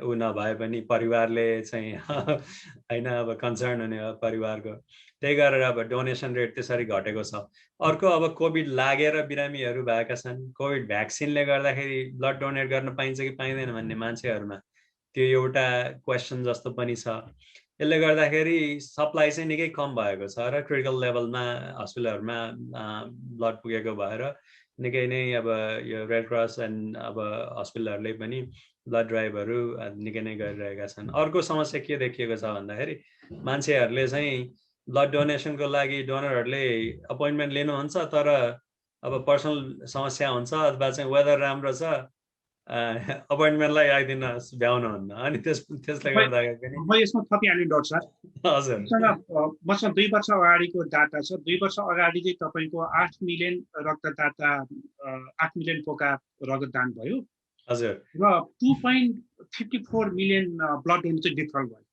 ऊ नभए पनि परिवारले चाहिँ होइन अब कन्सर्न हुने हो परिवारको, त्यही गरेर अब डोनेसन रेट त्यसरी घटेको छ। अर्को अब कोभिड लागेर बिरामीहरू भएका छन्, कोभिड भ्याक्सिनले गर्दाखेरि ब्लड डोनेट गर्न पाइन्छ कि पाइँदैन भन्ने मान्छेहरूमा त्यो एउटा क्वेसन जस्तो पनि छ। यसले गर्दाखेरि सप्लाई चाहिँ निकै कम भएको छ र क्रिटिकल लेभलमा हस्पिटलहरूमा ब्लड पुगेको भएर निकै नै अब यो रेड क्रस एन्ड अब हस्पिटलहरूले पनि ब्लड ड्राइभहरू निकै नै गरिरहेका छन्। अर्को समस्या के देखिएको छ भन्दाखेरि मान्छेहरूले चाहिँ ब्लड डोनेसनको लागि डोनरहरूले अपोइन्टमेन्ट लिनुहुन्छ, तर अब पर्सनल समस्या हुन्छ अथवा चाहिँ वेदर राम्रो छ अपोइन्टमेन्टलाई आइदिन भ्याउनुहुन्न। अनि त्यसले गर्दाखेरि म यसमा थपिहालेँ डाक्टर सर। हजुर, मसँग 2 वर्ष अगाडिको डाटा छ। 2 वर्ष अगाडि चाहिँ तपाईँको 8 मिलियन रक्तदाता 8 मिलियन पोका रक्तदान भयो। हजुर, र 2.54 मिलियन ब्लड डोनेट चाहिँ डिफरल भयो।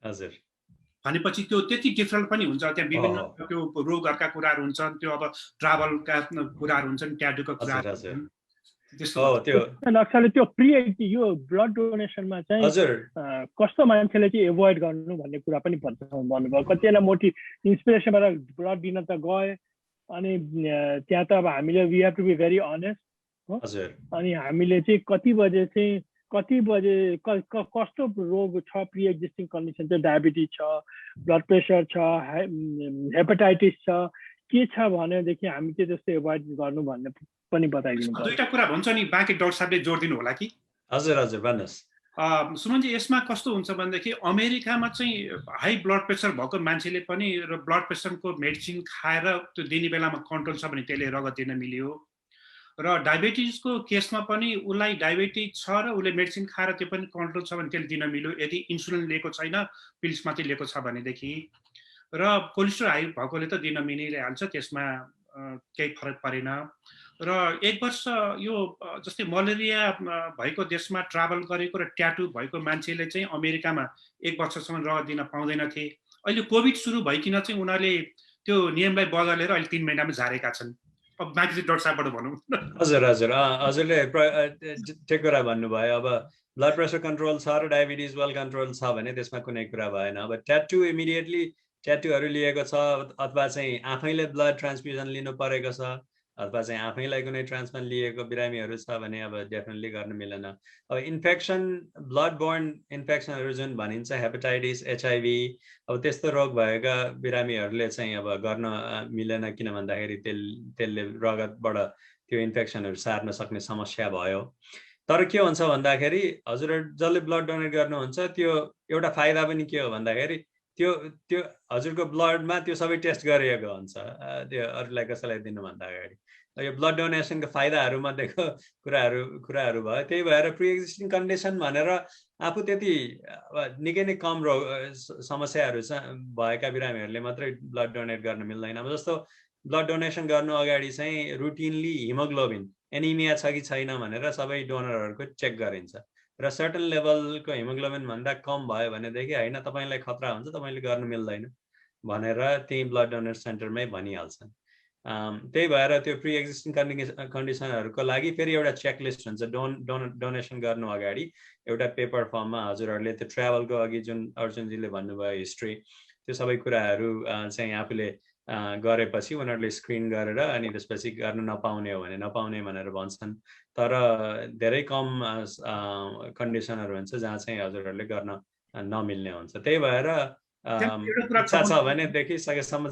हजुर, भनेपछि त्यो त्यति डिफरल पनि हुन्छ। त्यहाँ विभिन्न त्यो रोगहरूका कुराहरू हुन्छन्, त्यो अब ट्राभलका कुराहरू हुन्छन्, ट्याटूका कुराहरू हुन्छन्। नक्साले त्यो यो ब्लड डोनेसनमा चाहिँ कस्तो मान्छेले चाहिँ एभोइड गर्नु भन्ने कुरा पनि भन्नुभयो। कतिजना इन्सपिरेसनबाट ब्लड दिन त गए, अनि त्यहाँ त अब हामीले we have to be very honest हो। अनि हामीले चाहिँ कति बजे कस्तो रोग छ, प्रि एक्जिस्टिङ कन्डिसन छ, डायबिटिज छ, ब्लड प्रेसर छ, हेपाटाइटिस छ, के छ भनेदेखि हामी चाहिँ जस्तो एभोइड गर्नु भन्ने पनि बताइदिनु। 2टा कुरा भन्छ नि, बाँकी डाक्टर साहबले जोड दिनु होला कि? हजुर हजुर भन्नुहोस्। सुमनजी, यसमा कस्तो हुन्छ भनेदेखि अमेरिकामा चाहिँ हाई ब्लड प्रेसर भएको मान्छेले पनि र ब्लड प्रेसरको मेडिसिन खाएर त्यो दिने बेलामा कन्ट्रोल छ भने त्यसले रगत दिन मिल्यो। र डायबिटिजको केसमा पनि उसलाई डायबिटिज छ र उसले मेडिसिन खाएर त्यो पनि कन्ट्रोल छ भने त्यसले दिन मिल्यो। यदि इन्सुलिन लिएको छैन, पिल्स मात्रै लिएको छ भनेदेखि। र कोलेस्ट्रोल हाई भएकोले त दिन मिलिहाल्छ, त्यसमा केही फरक परेन। र 1 वर्ष यो जस्तै मलेरिया भएको देशमा ट्राभल गरेको र ट्याटू भएको मान्छेले चाहिँ अमेरिकामा 1 वर्षसम्म रगत दिन पाउँदैनथे। अहिले कोभिड सुरु भइकन चाहिँ उनीहरूले त्यो नियमलाई बदलेर अहिले 3 महिनामा झारेका छन्। अब बाँकी चाहिँ डाक्टर साहबबाट भनौँ। हजुर हजुर, हजुरले ठिक कुरा भन्नुभयो। अब ब्लड प्रेसर कन्ट्रोल छ र डायबिटिज वेल कन्ट्रोल छ भने त्यसमा कुनै कुरा भएन। अब ट्याटूहरू लिएको छ अथवा चाहिँ आफैले ब्लड ट्रान्सफ्युजन लिनु परेको छ अथवा चाहिँ आफैलाई कुनै ट्रान्सप्लान्ट लिएको बिरामीहरू छ भने अब डेफिनेटली गर्न मिलेन। अब इन्फेक्सन, ब्लड बोर्न इन्फेक्सनहरू जुन भनिन्छ, हेपाटाइटिस, HIV, अब त्यस्तो रोग भएका बिरामीहरूले चाहिँ अब गर्न मिलेन, किन भन्दाखेरि त्यसले रगतबाट त्यो इन्फेक्सनहरू सार्न सक्ने समस्या भयो। तर के हुन्छ भन्दाखेरि हजुरहरू जसले ब्लड डोनेट गर्नुहुन्छ त्यो एउटा फाइदा पनि के हो भन्दाखेरि त्यो हजुरको ब्लडमा त्यो सबै टेस्ट गरिएको हुन्छ त्यो अरूलाई कसैलाई दिनुभन्दा अगाडि। यो ब्लड डोनेसनको फाइदाहरू मध्येको कुराहरू भयो। त्यही भएर प्रि एक्जिस्टिङ कन्डिसन भनेर आफू त्यति निकै नै कम समस्याहरू भएका बिरामीहरूले मात्रै ब्लड डोनेट गर्न मिल्दैन। अब जस्तो ब्लड डोनेसन गर्नु अगाडि चाहिँ रुटिनली हिमोग्लोबिन एनिमिया छ कि छैन भनेर सबै डोनरहरूको चेक गरिन्छ र सर्टन लेभलको हिमोग्लोबिन भन्दा कम भयो भनेदेखि हैन तपाईलाई खतरा हुन्छ, तपाईले गर्न मिल्दैन भनेर त्यही ब्लड डोनर सेन्टरमै भनिहाल्छन्। त्यही भएर त्यो प्री एक्जिस्टिङ कन्डिसनहरुको लागि फेरि एउटा चेकलिस्ट हुन्छ। डोनेसन गर्नु अगाडि एउटा पेपर फर्ममा हजुरहरूले त्यो ट्राभलको अघि जुन अर्जुनजीले भन्नुभयो हिस्ट्री, त्यो सबै कुराहरू चाहिँ आफूले गरेपछि उनीहरूले स्क्रिन गरेर अनि त्यसपछि गर्न नपाउने हो भने नपाउने भनेर भन्छन्। तर धेरै कम कन्डिसनहरु हुन्छ जहाँ चाहिँ हजुरहरूले गर्न नमिल्ने हुन्छ। त्यही भएर इच्छा छ भनेदेखि सकेसम्म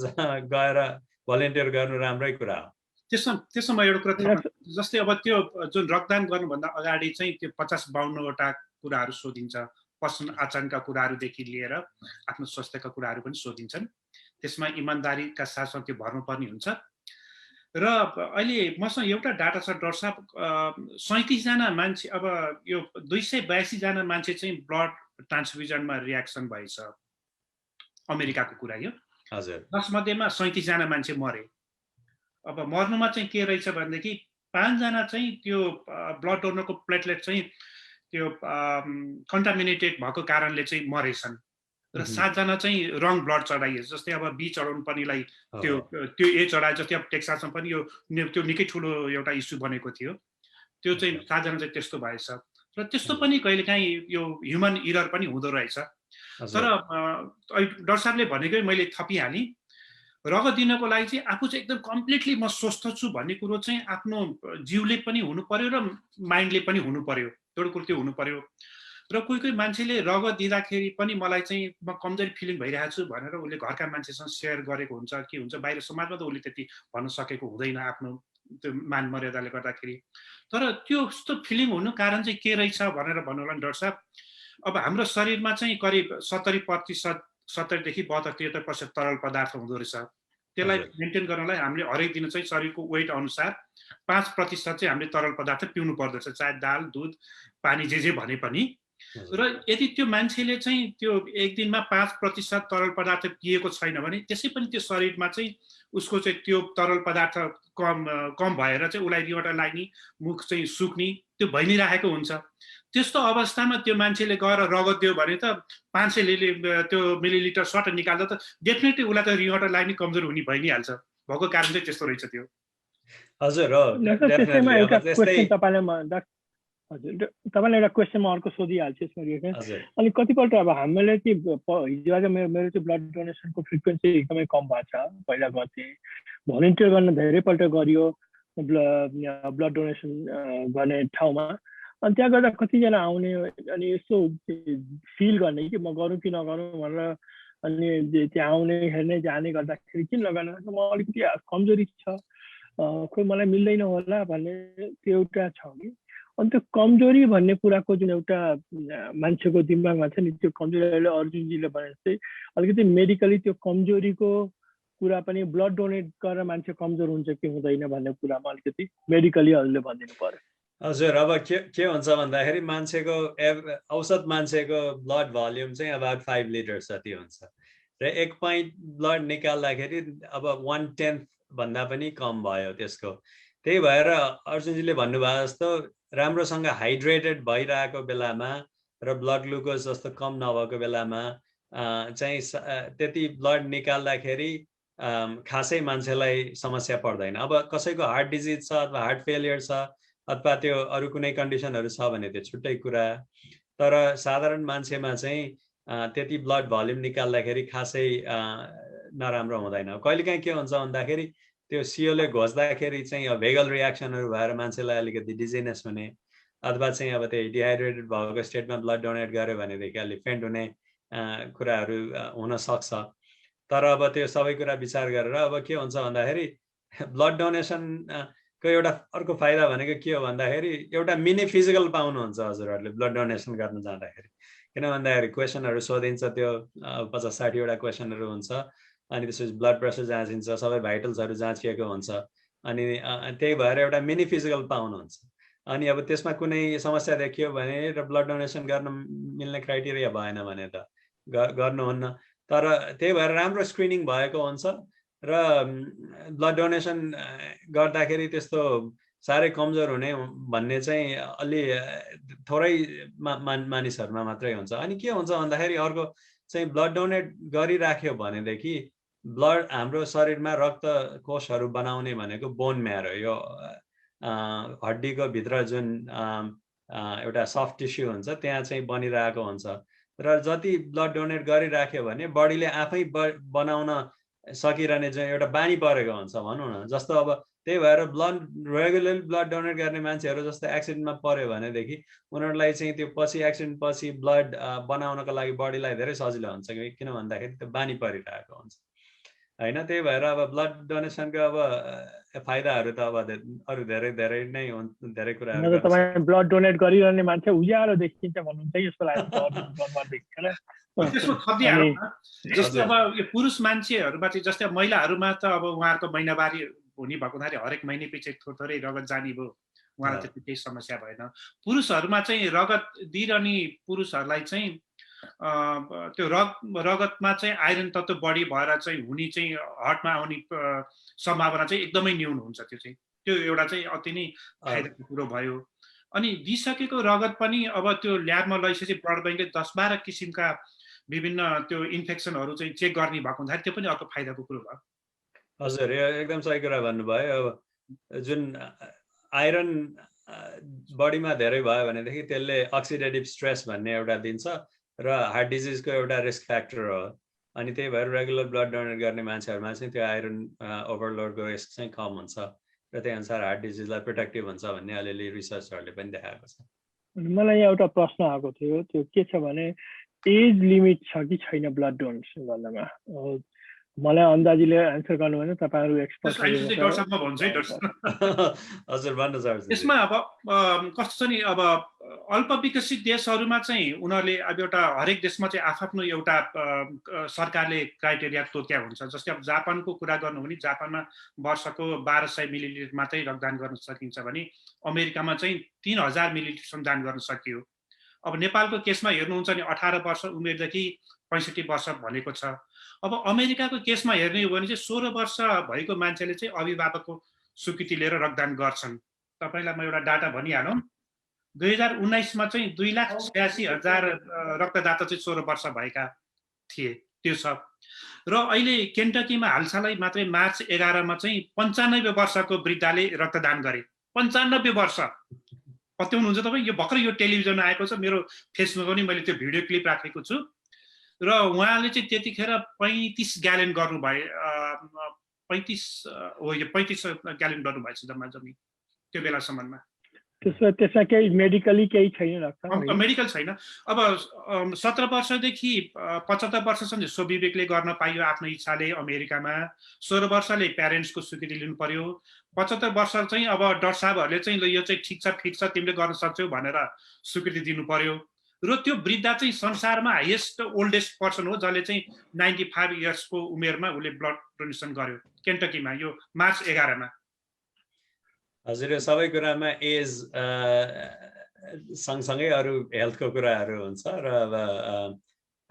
गएर भलिन्टियर गर्नु राम्रै कुरा हो। त्यसमा एउटा कुरा जस्तै अब त्यो जुन रक्तदान गर्नुभन्दा अगाडि चाहिँ त्यो 50-52 वटा कुराहरू सोधिन्छ। पर्सनल आचरणका कुराहरूदेखि लिएर आफ्नो स्वास्थ्यका कुराहरू पनि सोधिन्छन्। त्यसमा इमानदारीका साथमा त्यो भर्नुपर्ने हुन्छ। र अहिले मसँग एउटा डाटा छ डाक्टर साहब, 37 जना मान्छे, अब यो 282 जना मान्छे चाहिँ ब्लड ट्रान्सफ्युजनमा रियाक्सन भएछ, अमेरिकाको कुरा यो। हजुर। 10 मध्येमा 37 जना मान्छे मरे। अब मर्नुमा चाहिँ के रहेछ भनेदेखि 5 जना चाहिँ त्यो ब्लड डोनरको प्लेटलेट चाहिँ त्यो कन्टामिनेटेड भएको कारणले चाहिँ मरेछन् र 7 जना चाहिँ रङ ब्लड चढाइए। जस्तै अब बी चढाउनु पर्नेलाई त्यो ए चढाए। जस्तै अब टेक्सासमा पनि त्यो निकै ठुलो एउटा इस्यु बनेको थियो। त्यो चाहिँ 7 जना चाहिँ त्यस्तो भएछ। र त्यस्तो पनि कहिलेकाहीँ यो ह्युमन इरर पनि हुँदो रहेछ। तर डाक्टर साहबले भनेकै मैले थपिहालेँ, रगत दिनको लागि चाहिँ आफू चाहिँ एकदम कम्प्लिटली म स्वस्थ छु भन्ने कुरो चाहिँ आफ्नो जिउले पनि हुनु पर्यो र माइन्डले पनि हुनु पर्यो। एउटा कुरो त्यो हुनु पर्यो। र कोही मान्छेले रगत दिँदाखेरि पनि मलाई चाहिँ म कमजोरी फिलिङ भइरहेको छु भनेर उसले घरका मान्छेसँग सेयर गरेको हुन्छ, के हुन्छ, बाहिर समाजमा त उसले त्यति भन्न सकेको हुँदैन आफ्नो त्यो मान मर्यादाले गर्दाखेरि। तर त्यो यस्तो फिलिङ हुनु कारण चाहिँ के रहेछ भनेर भन्नुलाई डाक्टर साहब, अब हाम्रो शरीरमा चाहिँ करिब 70% 70 देखि 72-73% तरल पदार्थ हुँदो रहेछ। त्यसलाई मेन्टेन गर्नलाई हामीले हरेक दिन चाहिँ शरीरको वेट अनुसार 5% चाहिँ हामीले तरल पदार्थ पिउनु पर्दछ, चाहे दाल, दुध, पानी जे भने पनि। र यदि त्यो मान्छेले चाहिँ त्यो एक दिनमा 5% तरल पदार्थ पिएको छैन भने त्यसै पनि त्यो शरीरमा चाहिँ उसको चाहिँ त्यो तरल पदार्थ कम भएर चाहिँ उसलाई रिउमाटोइड लाग्ने, मुख चाहिँ सुक्ने त्यो भइ नै राखेको हुन्छ। त्यस्तो अवस्थामा त्यो मान्छेले गएर रगत दियो भने त 500 त्यो मिलिलिटर सट निकाल्दा त डेफिनेटली उसलाई त रिउमाटोइड लाग्ने, कमजोर हुने भइ नै हाल्छ। भएको कारण चाहिँ त्यस्तो रहेछ त्यो। हजुर हो। हजुर, तपाईँलाई एउटा क्वेसनमा अर्को सोधिहाल्छु यसमा। अनि कतिपल्ट अब हामीले चाहिँ हिजो आज मेरो चाहिँ ब्लड डोनेसनको फ्रिक्वेन्सी एकदमै कम भएको छ। पहिला गर्थेँ, भलिन्टियर गर्न धेरैपल्ट गरियो ब्लड डोनेसन गर्ने ठाउँमा। अनि त्यहाँ गर्दा कतिजना आउने अनि यसो फिल गर्ने कि म गरौँ कि नगरौँ भनेर, अनि त्यहाँ आउने हेर्ने जाने गर्दाखेरि किन नगर्नु, म अलिकति कमजोरी छ, खोइ मलाई मिल्दैन होला भन्ने त्यो एउटा छ कि। अनि त्यो कमजोरी भन्ने कुराको जुन एउटा मान्छेको दिमागमा छ नि, त्यो कमजोरी अर्जुनजीले भने जस्तै अलिकति मेडिकली त्यो कमजोरीको कुरा पनि ब्लड डोनेट गरेर मान्छे कमजोर हुन्छ कि हुँदैन भन्ने कुरामा अलिकति मेडिकली हजुरले भनिदिनु पर्यो। हजुर, अब के हुन्छ भन्दाखेरि मान्छेको औसत मान्छेको ब्लड भल्युम चाहिँ अबाउट 5 लिटर्स जति हुन्छ र 1 पॉइन्ट ब्लड निकाल्दाखेरि अब 1/10 भन्दा पनि कम भयो त्यसको। त्यही भएर अर्जुनजीले भन्नुभयो जस्तो राम्रोसँग हाइड्रेटेड भइरहेको बेलामा र ब्लड ग्लुकोज जस्तो कम नभएको बेलामा चाहिँ त्यति ब्लड निकाल्दाखेरि खासै मान्छेलाई समस्या पर्दैन। अब कसैको हार्ट डिजिज छ अथवा हार्ट फेलियर छ अथवा त्यो अरू कुनै कन्डिसनहरू छ भने त्यो छुट्टै कुरा। तर साधारण मान्छेमा चाहिँ त्यति ब्लड भल्युम निकाल्दाखेरि खासै नराम्रो हुँदैन। कहिलेकाहीँ के हुन्छ भन्दाखेरि त्यो सियोले घोच्दाखेरि चाहिँ भेगल रियाक्सनहरू भएर मान्छेलाई अलिकति डिजिनेस हुने अथवा चाहिँ अब त्यो डिहाइड्रेटेड भएको स्टेटमा ब्लड डोनेट गर्यो भनेदेखि अलिक फेन्ट हुने कुराहरू हुन सक्छ। तर अब त्यो सबै कुरा विचार गरेर अब के हुन्छ भन्दाखेरि ब्लड डोनेसनको एउटा अर्को फाइदा भनेको के हो भन्दाखेरि एउटा मिनी फिजिकल पाउनुहुन्छ हजुरहरूले ब्लड डोनेसन गर्न जाँदाखेरि। किन भन्दाखेरि क्वेसनहरू सोधिन्छ, त्यो 50-60 वटा क्वेसनहरू हुन्छ। अनि त्यसपछि ब्लड प्रेसर जाँचिन्छ, सबै भाइटल्सहरू जाँचिएको हुन्छ। अनि त्यही भएर एउटा मिनी फिजिकल पाउनुहुन्छ। अनि अब त्यसमा कुनै समस्या देखियो भने र ब्लड डोनेसन गर्न मिल्ने क्राइटेरिया भएन भने त गर्नुहुन्न। तर त्यही भएर राम्रो स्क्रिनिङ भएको हुन्छ र ब्लड डोनेसन गर्दाखेरि त्यस्तो साह्रै कमजोर हुने भन्ने चाहिँ अलि थोरै मानिसहरूमा मात्रै हुन्छ। अनि के हुन्छ भन्दाखेरि अर्को चाहिँ ब्लड डोनेट गरिराख्यो भनेदेखि ब्लड हाम्रो शरीरमा रक्त कोषहरू बनाउने भनेको बोन म्यारो, यो हड्डीको भित्र जुन एउटा सफ्ट टिस्यु हुन्छ त्यहाँ चाहिँ बनिरहेको हुन्छ। र जति ब्लड डोनेट गरिराख्यो भने बडीले आफै बनाउन सकिरहने चाहिँ एउटा बानी परेको हुन्छ भनौँ न। जस्तो अब त्यही भएर रेगुलरली ब्लड डोनेट गर्ने मान्छेहरू जस्तो एक्सिडेन्टमा पर्यो भनेदेखि उनीहरूलाई चाहिँ त्यो पछि एक्सिडेन्ट पछि ब्लड बनाउनको लागि बडीलाई धेरै सजिलो हुन्छ, किन भन्दाखेरि त्यो बानी परिरहेको हुन्छ हैन। त्यही भएर अब ब्लड डोनेसनको अब फाइदाहरू त अब अरू धेरै नै धेरै कुराहरू गर्छ। तपाईं ब्लड डोनेट गरिरहने मान्छे उज्यालो देखिन्छ भन्नुहुन्छ यसको लागि त्यसको खब्दीहरुमा जस्तै अब यो पुरुष मान्छेहरुमा चाहिँ जस्तै महिलाहरुमा त अब उहाँहरुको महिनावारी हुने भएको हुनाले हरेक महिना पछि थोरै रगत जाने भयो, उहाँलाई त्यति केही समस्या भएन। पुरुषहरुमा चाहिँ रगत दिइरहने पुरुषहरुलाई चाहिँ त्यो रगतमा चाहिँ आइरन तत्व बढी भएर चाहिँ हुने चाहिँ हार्टमा आउने सम्भावना चाहिँ एकदमै न्यून हुन्छ। त्यो एउटा चाहिँ अति नै फाइदाको कुरो भयो। अनि दिइसकेको रगत पनि अब त्यो ल्याबमा लैसकेपछि ब्लड बैंकले 10-12 किसिमका विभिन्न त्यो इन्फेक्सनहरु चाहिँ चेक गर्ने भएको हुँदाखेरि त्यो पनि अर्को फाइदाको कुरो भयो। हजुर, यो एकदम सही कुरा भन्नुभयो। अब जुन आइरन बडीमा धेरै भयो भनेदेखि त्यसले अक्सिडेटिभ स्ट्रेस भन्ने एउटा दिन्छ र हार्ट डिजिजको एउटा रिस्क फ्याक्टर हो। अनि त्यही भएर रेगुलर ब्लड डोनेट गर्ने मान्छेहरुमा चाहिँ त्यो आइरन ओभरलोडको रिस्क चाहिँ कम हुन्छ र त्यही अनुसार हार्ट डिजिजलाई प्रोटेक्टिभ हुन्छ भन्ने अलिअलि रिसर्चहरुले पनि देखाएको छ। मलाई एउटा प्रश्न आएको थियो, त्यो के छ भने एज लिमिट छ कि छैन ब्लड डोनेसन गर्नमा? मलाई अन्दाजीले आन्सर गर्नु भने तपाईहरु एक्सपर्ट हजुर भन्नु सक्नुहुन्छ। यसमा अब कस्तो छ नि, अब अल्प विकसित देशहरुमा चाहिँ उनीहरुले अब एउटा हरेक देशमा चाहिँ आफ्नो एउटा सरकारले क्राइटेरिया तोक्या हुन्छ। जस्तै अब जापानको कुरा गर्नु भने जापानमा वर्षको 1200 मिलिलिटर मात्रै रक्तदान गर्न सकिन्छ भने अमेरिकामा चाहिँ 3000 मिलिलिटर सम्म दान गर्न सकियो। अब नेपालको केसमा हेर्नुहुन्छ नि 18 वर्ष उमेरदेखि 65 वर्ष भनेको छ। अब अमेरिकाको केसमा हेर्ने हो भने चाहिँ 16 वर्ष भएको मान्छेले चाहिँ अभिभावकको स्वीकृति लिएर रक्तदान गर्छन्। तपाईलाई म एउटा डाटा भनिहालौँ, 2019 मा चाहिँ 2,86,000 रक्तदाता चाहिँ 16 वर्ष भएका थिए, त्यो छ। र अहिले केन्टकीमा हालसालै मात्रै मार्च 11 मा चाहिँ 95 वर्षको वृद्धले रक्तदान गरे। 95 वर्ष पत्याउनुहुन्छ तपाई? यो भर्खर यो टेलिभिजनमा आएको छ, मेरो फेसबुकमा पनि मैले त्यो भिडियो क्लिप राखेको छु। र उहाँले चाहिँ त्यतिखेर 35 ग्यालन गर्नुभयो, 35 ग्यालन गर्नुभएछ जम्मा जम्मी त्यो बेलासम्ममा। त्यसमा केही मेडिकली केही छैन? मेडिकल छैन। अब 17 वर्षदेखि 75 वर्षसम्म स्वविवेकले गर्न पाइयो आफ्नो इच्छाले अमेरिकामा। 16 वर्षले प्यारेन्ट्सको स्वीकृति लिनु पर्यो। 75 वर्ष चाहिँ अब डाक्टर साहबहरुले चाहिँ ल यो चाहिँ ठिक छ फिट छ तिमीले गर्न सक्छौ भनेर स्वीकृति दिनु पर्यो। र त्यो वृद्ध चाहिँ संसारमा हाईएस्ट ओल्डेस्ट पर्सन हो जसले चाहिँ 95 इयर्सको उमेरमा उले ब्लड डोनेसन गर्यो केन्टकीमा यो मार्च 11 मा। हजुर, सबै कुरामा एज सँगसँगै अरू हेल्थको कुराहरू हुन्छ र अब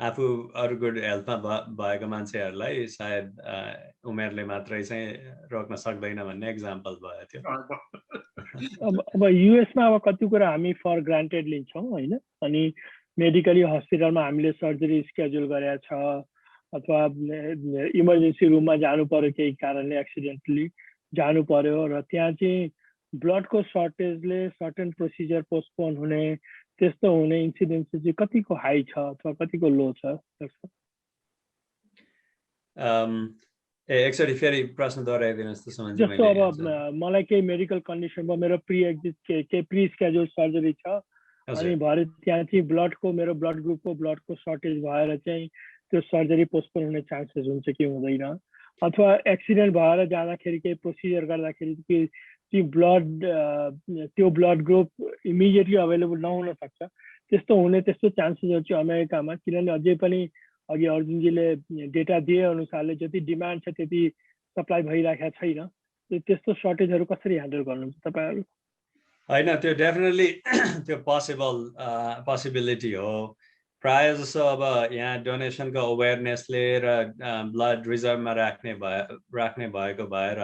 आफू अरू गुड हेल्थमा भएको मान्छेहरूलाई सायद उमेरले मात्रै चाहिँ रोक्न सक्दैन भन्ने एक्जाम्पल भयो त्यो। अब युएसमा अब कति कुरा हामी फर ग्रान्टेड लिन्छौँ हैन, अनि मेडिकली हस्पिटलमा हामीले सर्जरी स्केड्युल गरेका छ अथवा इमर्जेन्सी रुममा जानु पर्यो केही कारणले एक्सिडेन्टली जानु पर्यो र त्यहाँ चाहिँ ब्लडको सर्टेजले सर्टेन प्रोसिजर पोस्टपोन हुने त्यस्तो हुने इन्सिडेन्स चाहिँ कतिको हाई छ अथवा कतिको लो छ? एकचोटि फेरि प्रश्न दोहोऱ्याइदिनुहोस् त समझ। जस्तो अब मलाई केही मेडिकल कन्डिसन भयो, मेरो प्री स्केड्युल सर्जरी छ अनि भरे त्यहाँ चाहिँ मेरो ब्लड ग्रुपको ब्लडको सर्टेज भएर चाहिँ त्यो सर्जरी पोस्टपोन हुने चान्सेस हुन्छ कि हुँदैन? अथवा एक्सिडेन्ट भएर जाँदाखेरि केही प्रोसिजर गर्दाखेरि त्यो ब्लड ग्रुप इमिडिएटली अभाइलेबल नहुन सक्छ, त्यस्तो चान्सेसहरू चाहिँ अमेरिकामा, किनभने अझै पनि अघि अर्जुनजीले डेटा दिए अनुसारले जति डिमान्ड छ त्यति सप्लाई भइरहेको छैन। त्यस्तो सर्टेजहरू कसरी ह्यान्डल गर्नुहुन्छ तपाईहरु? हैन, त्यो डेफिनेटली त्यो पोसिबिलिटी हो। प्राय जसो अब यहाँ डोनेसनको अवेरनेसले र ब्लड रिजर्भमा राख्ने भएको भएर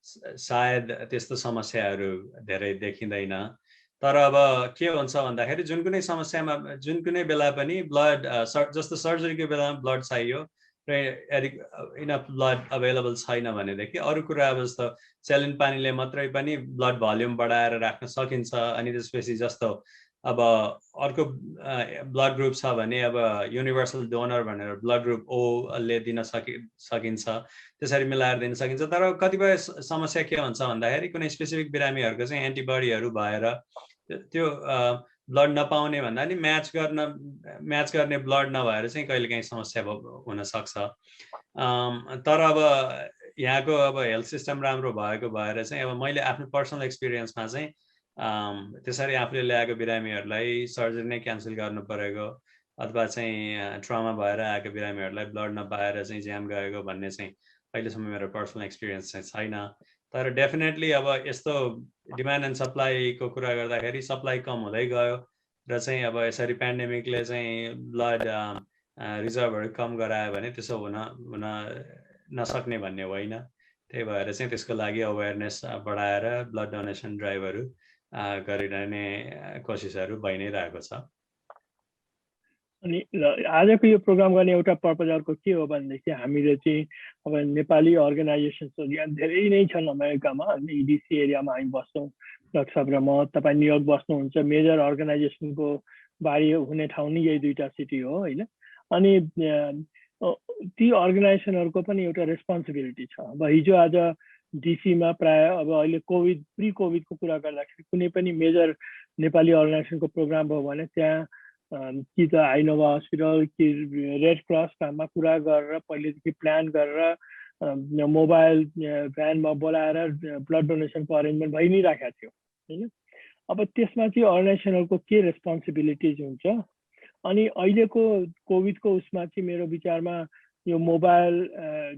सायद त्यस्तो समस्याहरू धेरै देखिँदैन। तर अब के हुन्छ भन्दाखेरि जुन कुनै समस्यामा जुन कुनै बेला पनि ब्लड जस्तो सर्जरीको बेलामा ब्लड चाहियो र यदि इनफ ब्लड अभाइलेबल छैन भनेदेखि अरू कुरा अब जस्तो सेलिन पानीले मात्रै पनि ब्लड भल्युम बढाएर राख्न सकिन्छ। अनि त्यसपछि जस्तो अब अर्को ब्लड ग्रुप छ भने अब युनिभर्सल डोनर भनेर ब्लड ग्रुप O ले दिन सकिन्छ, त्यसरी मिलाएर दिन सकिन्छ। तर कतिपय समस्या के हुन्छ भन्दाखेरि कुनै स्पेसिफिक बिरामीहरूको चाहिँ एन्टिबडीहरू भएर त्यो ब्लड नपाउने भन्दा नि म्याच गर्ने ब्लड नभएर चाहिँ कहिलेकाहीँ समस्या हुन सक्छ। तर अब यहाँको अब हेल्थ सिस्टम राम्रो भएको भएर चाहिँ अब मैले आफ्नो पर्सनल एक्सपिरियन्समा चाहिँ त्यसरी आफूले ल्याएको बिरामीहरूलाई सर्जरी नै क्यान्सल गर्नु परेको अथवा चाहिँ ट्रमा भएर आएको बिरामीहरूलाई ब्लड नपाएर चाहिँ ज्यान गएको भन्ने चाहिँ अहिलेसम्म मेरो पर्सनल एक्सपिरियन्स चाहिँ छैन। तर डेफिनेटली अब यस्तो डिमान्ड एन्ड सप्लाईको कुरा गर्दाखेरि सप्लाई कम हुँदै गयो र चाहिँ अब यसरी पेन्डेमिकले चाहिँ ब्लड रिजर्भहरू कम गरायो भने त्यसो हुन नसक्ने भन्ने होइन। त्यही भएर चाहिँ त्यसको लागि अवेरनेस बढाएर ब्लड डोनेसन ड्राइभहरू गरिरहने कोसिसहरू भइ नै रहेको छ। अनि आजको यो प्रोग्राम गर्ने एउटा पर्पज अर्को के हो भनेदेखि हामीले चाहिँ अब नेपाली अर्गनाइजेसन्सहरू यहाँ धेरै नै छन् अमेरिकामा, अनि EDC एरियामा हामी बस्छौँ। डाक्टर साहब र म, तपाईँ न्युयोर्क बस्नुहुन्छ, मेजर अर्गनाइजेसनको बारी हुने ठाउँ नै यही दुईवटा सिटी हो होइन। अनि ती अर्गनाइजेसनहरूको पनि एउटा रेस्पोन्सिबिलिटी छ। अब हिजो आज DC मा प्राय अब अहिले प्री कोभिडको कुरा गर्दाखेरि कुनै पनि मेजर नेपाली अर्गनाइजेसनको प्रोग्राम भयो भने त्यहाँ कि त आइनोभा हस्पिटल कि रेड क्रसमा कुरा गरेर पहिलेदेखि प्लान गरेर मोबाइल भ्यानमा बोलाएर ब्लड डोनेसनको अरेन्जमेन्ट भइ नै राखेको थियो होइन। अब त्यसमा चाहिँ अर्गनाइजेसनहरूको के रेस्पोन्सिबिलिटिज हुन्छ। अनि अहिलेको कोभिडको उसमा चाहिँ मेरो विचारमा यो मोबाइल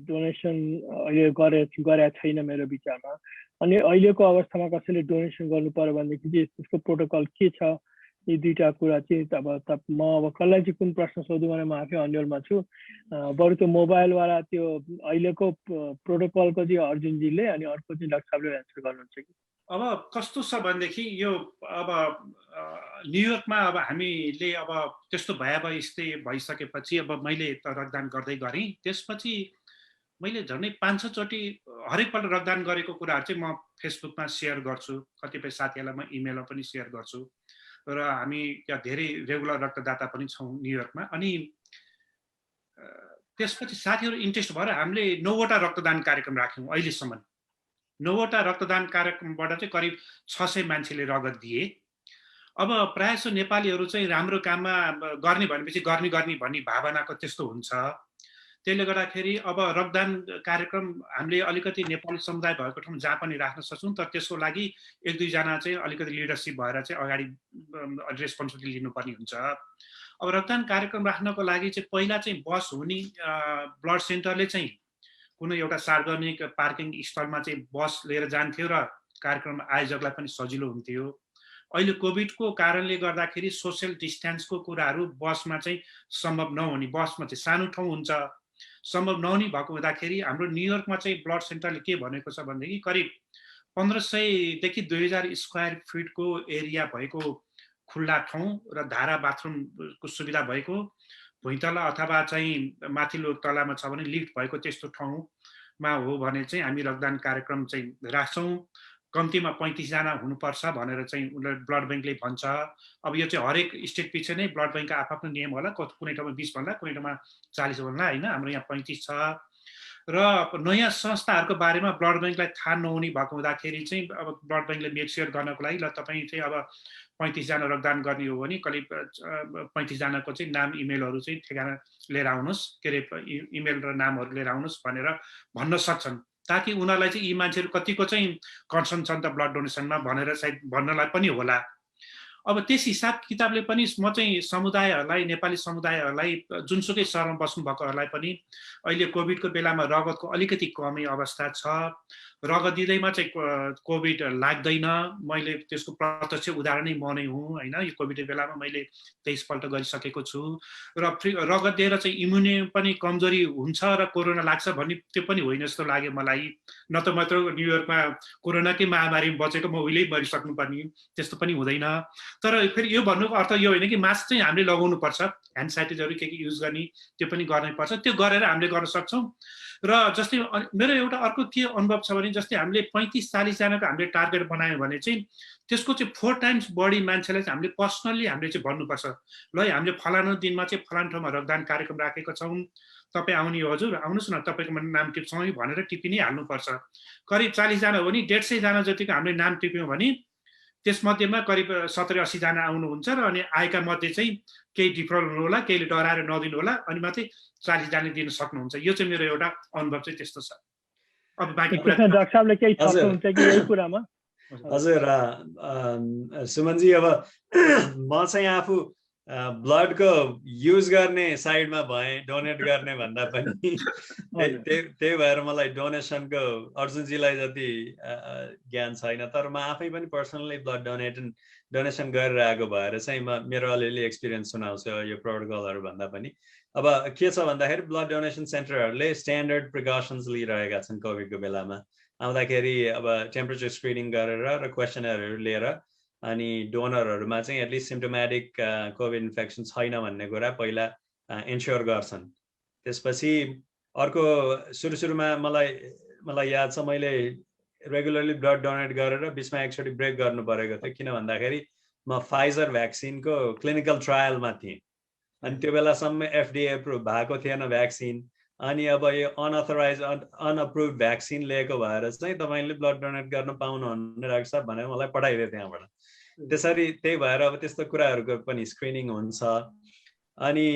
डोनेसन अहिले गरेको छैन मेरो विचारमा। अनि अहिलेको अवस्थामा कसैले डोनेसन गर्नु पर्यो भनेदेखि चाहिँ त्यसको प्रोटोकल के छ, यी दुईवटा कुरा चाहिँ म अब कसलाई चाहिँ कुन प्रश्न सोधौँ भने म आफै अन्यलमा छु। बरु त्यो मोबाइलवाला त्यो अहिलेको प्रोटोकलको चाहिँ अर्जुनजीले अनि अर्को चाहिँ डाक्टर साहबले एन्सर गर्नुहुन्छ कि। अब कस्तो छ भनेदेखि यो अब न्युयोर्कमा अब हामीले अब त्यस्तो भयावह स्थिति भइसकेपछि अब मैले त रक्तदान गर्दै गरेँ। त्यसपछि मैले झन्डै 5-6 चोटि हरेकपल्ट रक्तदान गरेको कुराहरू चाहिँ म फेसबुकमा सेयर गर्छु, कतिपय साथीहरूलाई म इमेलमा पनि सेयर गर्छु। र हामी यहाँ धेरै रेगुलर रक्तदाता पनि छौँ न्युयोर्कमा। अनि त्यसपछि साथीहरू इन्ट्रेस्ट भएर हामीले 9वटा रक्तदान कार्यक्रम राख्यौँ अहिलेसम्म। 9वटा रक्तदान कार्यक्रमबाट चाहिँ करिब 600 मान्छेले रगत दिए। अब प्रायःजसो नेपालीहरू चाहिँ राम्रो काममा गर्ने भनेपछि गर्ने भन्ने भावनाको त्यस्तो हुन्छ। त्यसले गर्दाखेरि अब रक्तदान कार्यक्रम हामीले अलिकति नेपाली समुदाय भएको ठाउँ जहाँ पनि राख्न सक्छौँ। तर त्यसको लागि 1-2 जना चाहिँ अलिकति लिडरसिप भएर चाहिँ अगाडि रेस्पोन्सिबिलिटी लिनुपर्ने हुन्छ। अब रक्तदान कार्यक्रम राख्नको लागि चाहिँ पहिला चाहिँ बस हुने ब्लड सेन्टरले चाहिँ कुनै एउटा सार्वजनिक पार्किङ स्थलमा चाहिँ बस लिएर जान्थ्यो र कार्यक्रम आयोजकलाई पनि सजिलो हुन्थ्यो। अहिले कोभिडको कारणले गर्दाखेरि सोसियल डिस्टेन्सको कुराहरू बसमा चाहिँ सम्भव नहुने, बसमा चाहिँ सानो ठाउँ हुन्छ, सम्भव नहुने भएको हुँदाखेरि हाम्रो न्युयोर्कमा चाहिँ ब्लड सेन्टरले के भनेको छ भनेदेखि करिब 1500 देखि 2000 स्क्वायर फिटको एरिया भएको खुल्ला ठाउँ र धारा बाथरुमको सुविधा भएको भुइँतला अथवा चाहिँ माथिल्लो तलामा छ भने लिफ्ट भएको त्यस्तो ठाउँमा हो भने चाहिँ हामी रक्तदान कार्यक्रम चाहिँ राख्छौँ। कम्तीमा 35 जना हुनुपर्छ भनेर चाहिँ उनीहरूले ब्लड ब्याङ्कले भन्छ। अब यो चाहिँ हरेक स्टेट पछि नै ब्लड ब्याङ्कको आफ्नो नियम होला, कुनै ठाउँमा 20 भन्ला, कुनै ठाउँमा 40 भन्ला होइन। हाम्रो यहाँ 35 छ। र नयाँ संस्थाहरूको बारेमा ब्लड ब्याङ्कलाई थाहा नहुने भएको हुँदाखेरि चाहिँ अब ब्लड ब्याङ्कले मेकस्योर गर्नको लागि ल तपाईँ चाहिँ अब 35 जना रक्तदान गर्ने हो भने करिब 35 जनाको चाहिँ नाम इमेलहरू चाहिँ ठेगाना लिएर आउनुहोस्, के अरे इमेल र नामहरू लिएर आउनुहोस् भनेर भन्न सक्छन्, ताकि उनीहरूलाई चाहिँ यी मान्छेहरू कतिको चाहिँ कन्सर्न छन् त ब्लड डोनेसनमा भनेर सायद भन्नलाई पनि होला। अब त्यस हिसाब किताबले पनि म चाहिँ समुदायहरूलाई, नेपाली समुदायहरूलाई जुनसुकै सहरमा बस्नु भएकोहरूलाई पनि अहिले कोभिडको बेलामा रगतको अलिकति कमी अवस्था छ रगत दिँदैमा चाहिँ कोभिड लाग्दैन। मैले त्यसको प्रत्यक्ष उदाहरणै म नै हुँ होइन। यो कोभिडको बेलामा मैले 23 पल्ट गरिसकेको छु र रगत दिएर चाहिँ इम्युनिटी पनि कमजोरी हुन्छ र कोरोना लाग्छ भन्ने त्यो पनि होइन जस्तो लाग्यो मलाई। न त मात्र न्युयोर्कमा कोरोनाकै महामारीमा बचेको म उहिल्यै मरिसक्नुपर्ने, त्यस्तो पनि हुँदैन। तर फेरि यो भन्नुको अर्थ यो होइन कि मास्क चाहिँ हामीले लगाउनु पर्छ, ह्यान्ड सेनिटाइजरहरू के युज गर्ने त्यो पनि गर्नै पर्छ। त्यो गरेर हामीले गर्न सक्छौँ। र जस्तै मेरो एउटा अर्को के अनुभव छ भने जस्तै हामीले 35-40 जनाको हामीले टार्गेट बनायौँ भने चाहिँ त्यसको चाहिँ 4 टाइम्स बढी मान्छेलाई चाहिँ हामीले पर्सनल्ली हामीले चाहिँ भन्नुपर्छ, ल हामीले फलानु दिनमा चाहिँ फलानु ठाउँमा रक्तदान कार्यक्रम राखेका छौँ, तपाईँ आउने हो हजुर, आउनुहोस् न, तपाईँको नाम टिप्छौँ भनेर टिपी नै हाल्नुपर्छ। करिब 40 जना हो भने 150 जना जतिको हामीले नाम टिप्यौँ भने त्यसमध्येमा करिब 70-80 जना आउनुहुन्छ र अनि आएका मध्ये चाहिँ केही डिफर हुनु होला, केहीले डराएर नदिनु होला, अनि मात्रै 40 जनाले दिन सक्नुहुन्छ। यो चाहिँ मेरो एउटा अनुभव चाहिँ त्यस्तो छ। अब बाँकी कुरा डाक्टर साहबले केही थप्नुहुन्छ कि यही कुरामा? हजुर, सुमनजी, अब म चाहिँ आफू ब्लडको युज गर्ने साइडमा भएँ, डोनेट गर्ने भन्दा पनि त्यही भएर मलाई डोनेसनको अर्जुनजीलाई जति ज्ञान छैन, तर म आफै पनि पर्सनली ब्लड डोनेसन गरिरहेको भएर चाहिँ म मेरो अलिअलि एक्सपिरियन्स सुनाउँछु यो प्रोटोकलहरू भन्दा पनि। अब के छ भन्दाखेरि ब्लड डोनेसन सेन्टरहरूले स्ट्यान्डर्ड प्रिकसन्स लिइरहेका छन् कोभिडको बेलामा। आउँदाखेरि अब टेम्परेचर स्क्रिनिङ गरेर र क्वेसनरहरू लिएर अनि डोनरहरूमा चाहिँ एटलिस्ट सिम्टोमेटिक कोभिड इन्फेक्सन छैन भन्ने कुरा पहिला इन्स्योर गर्छन्। त्यसपछि अर्को सुरुमा मलाई याद छ, मैले रेगुलरली ब्लड डोनेट गरेर बिचमा एकचोटि ब्रेक गर्नु परेको थियो, किन भन्दाखेरि म फाइजर भ्याक्सिनको क्लिनिकल ट्रायलमा थिएँ। अनि त्यो बेलासम्म FDA एप्रुभ भएको थिएन भ्याक्सिन, अनि अब यो अनअथोराइज अनअप्रुभ भ्याक्सिन लिएको भएर चाहिँ तपाईँले ब्लड डोनेट गर्न पाउनुहुन्न डाक्टर साहब भनेर मलाई पठाइदियो त्यहाँबाट। त्यसरी त्यही भएर अब त्यस्तो कुराहरूको पनि स्क्रिनिङ हुन्छ। अनि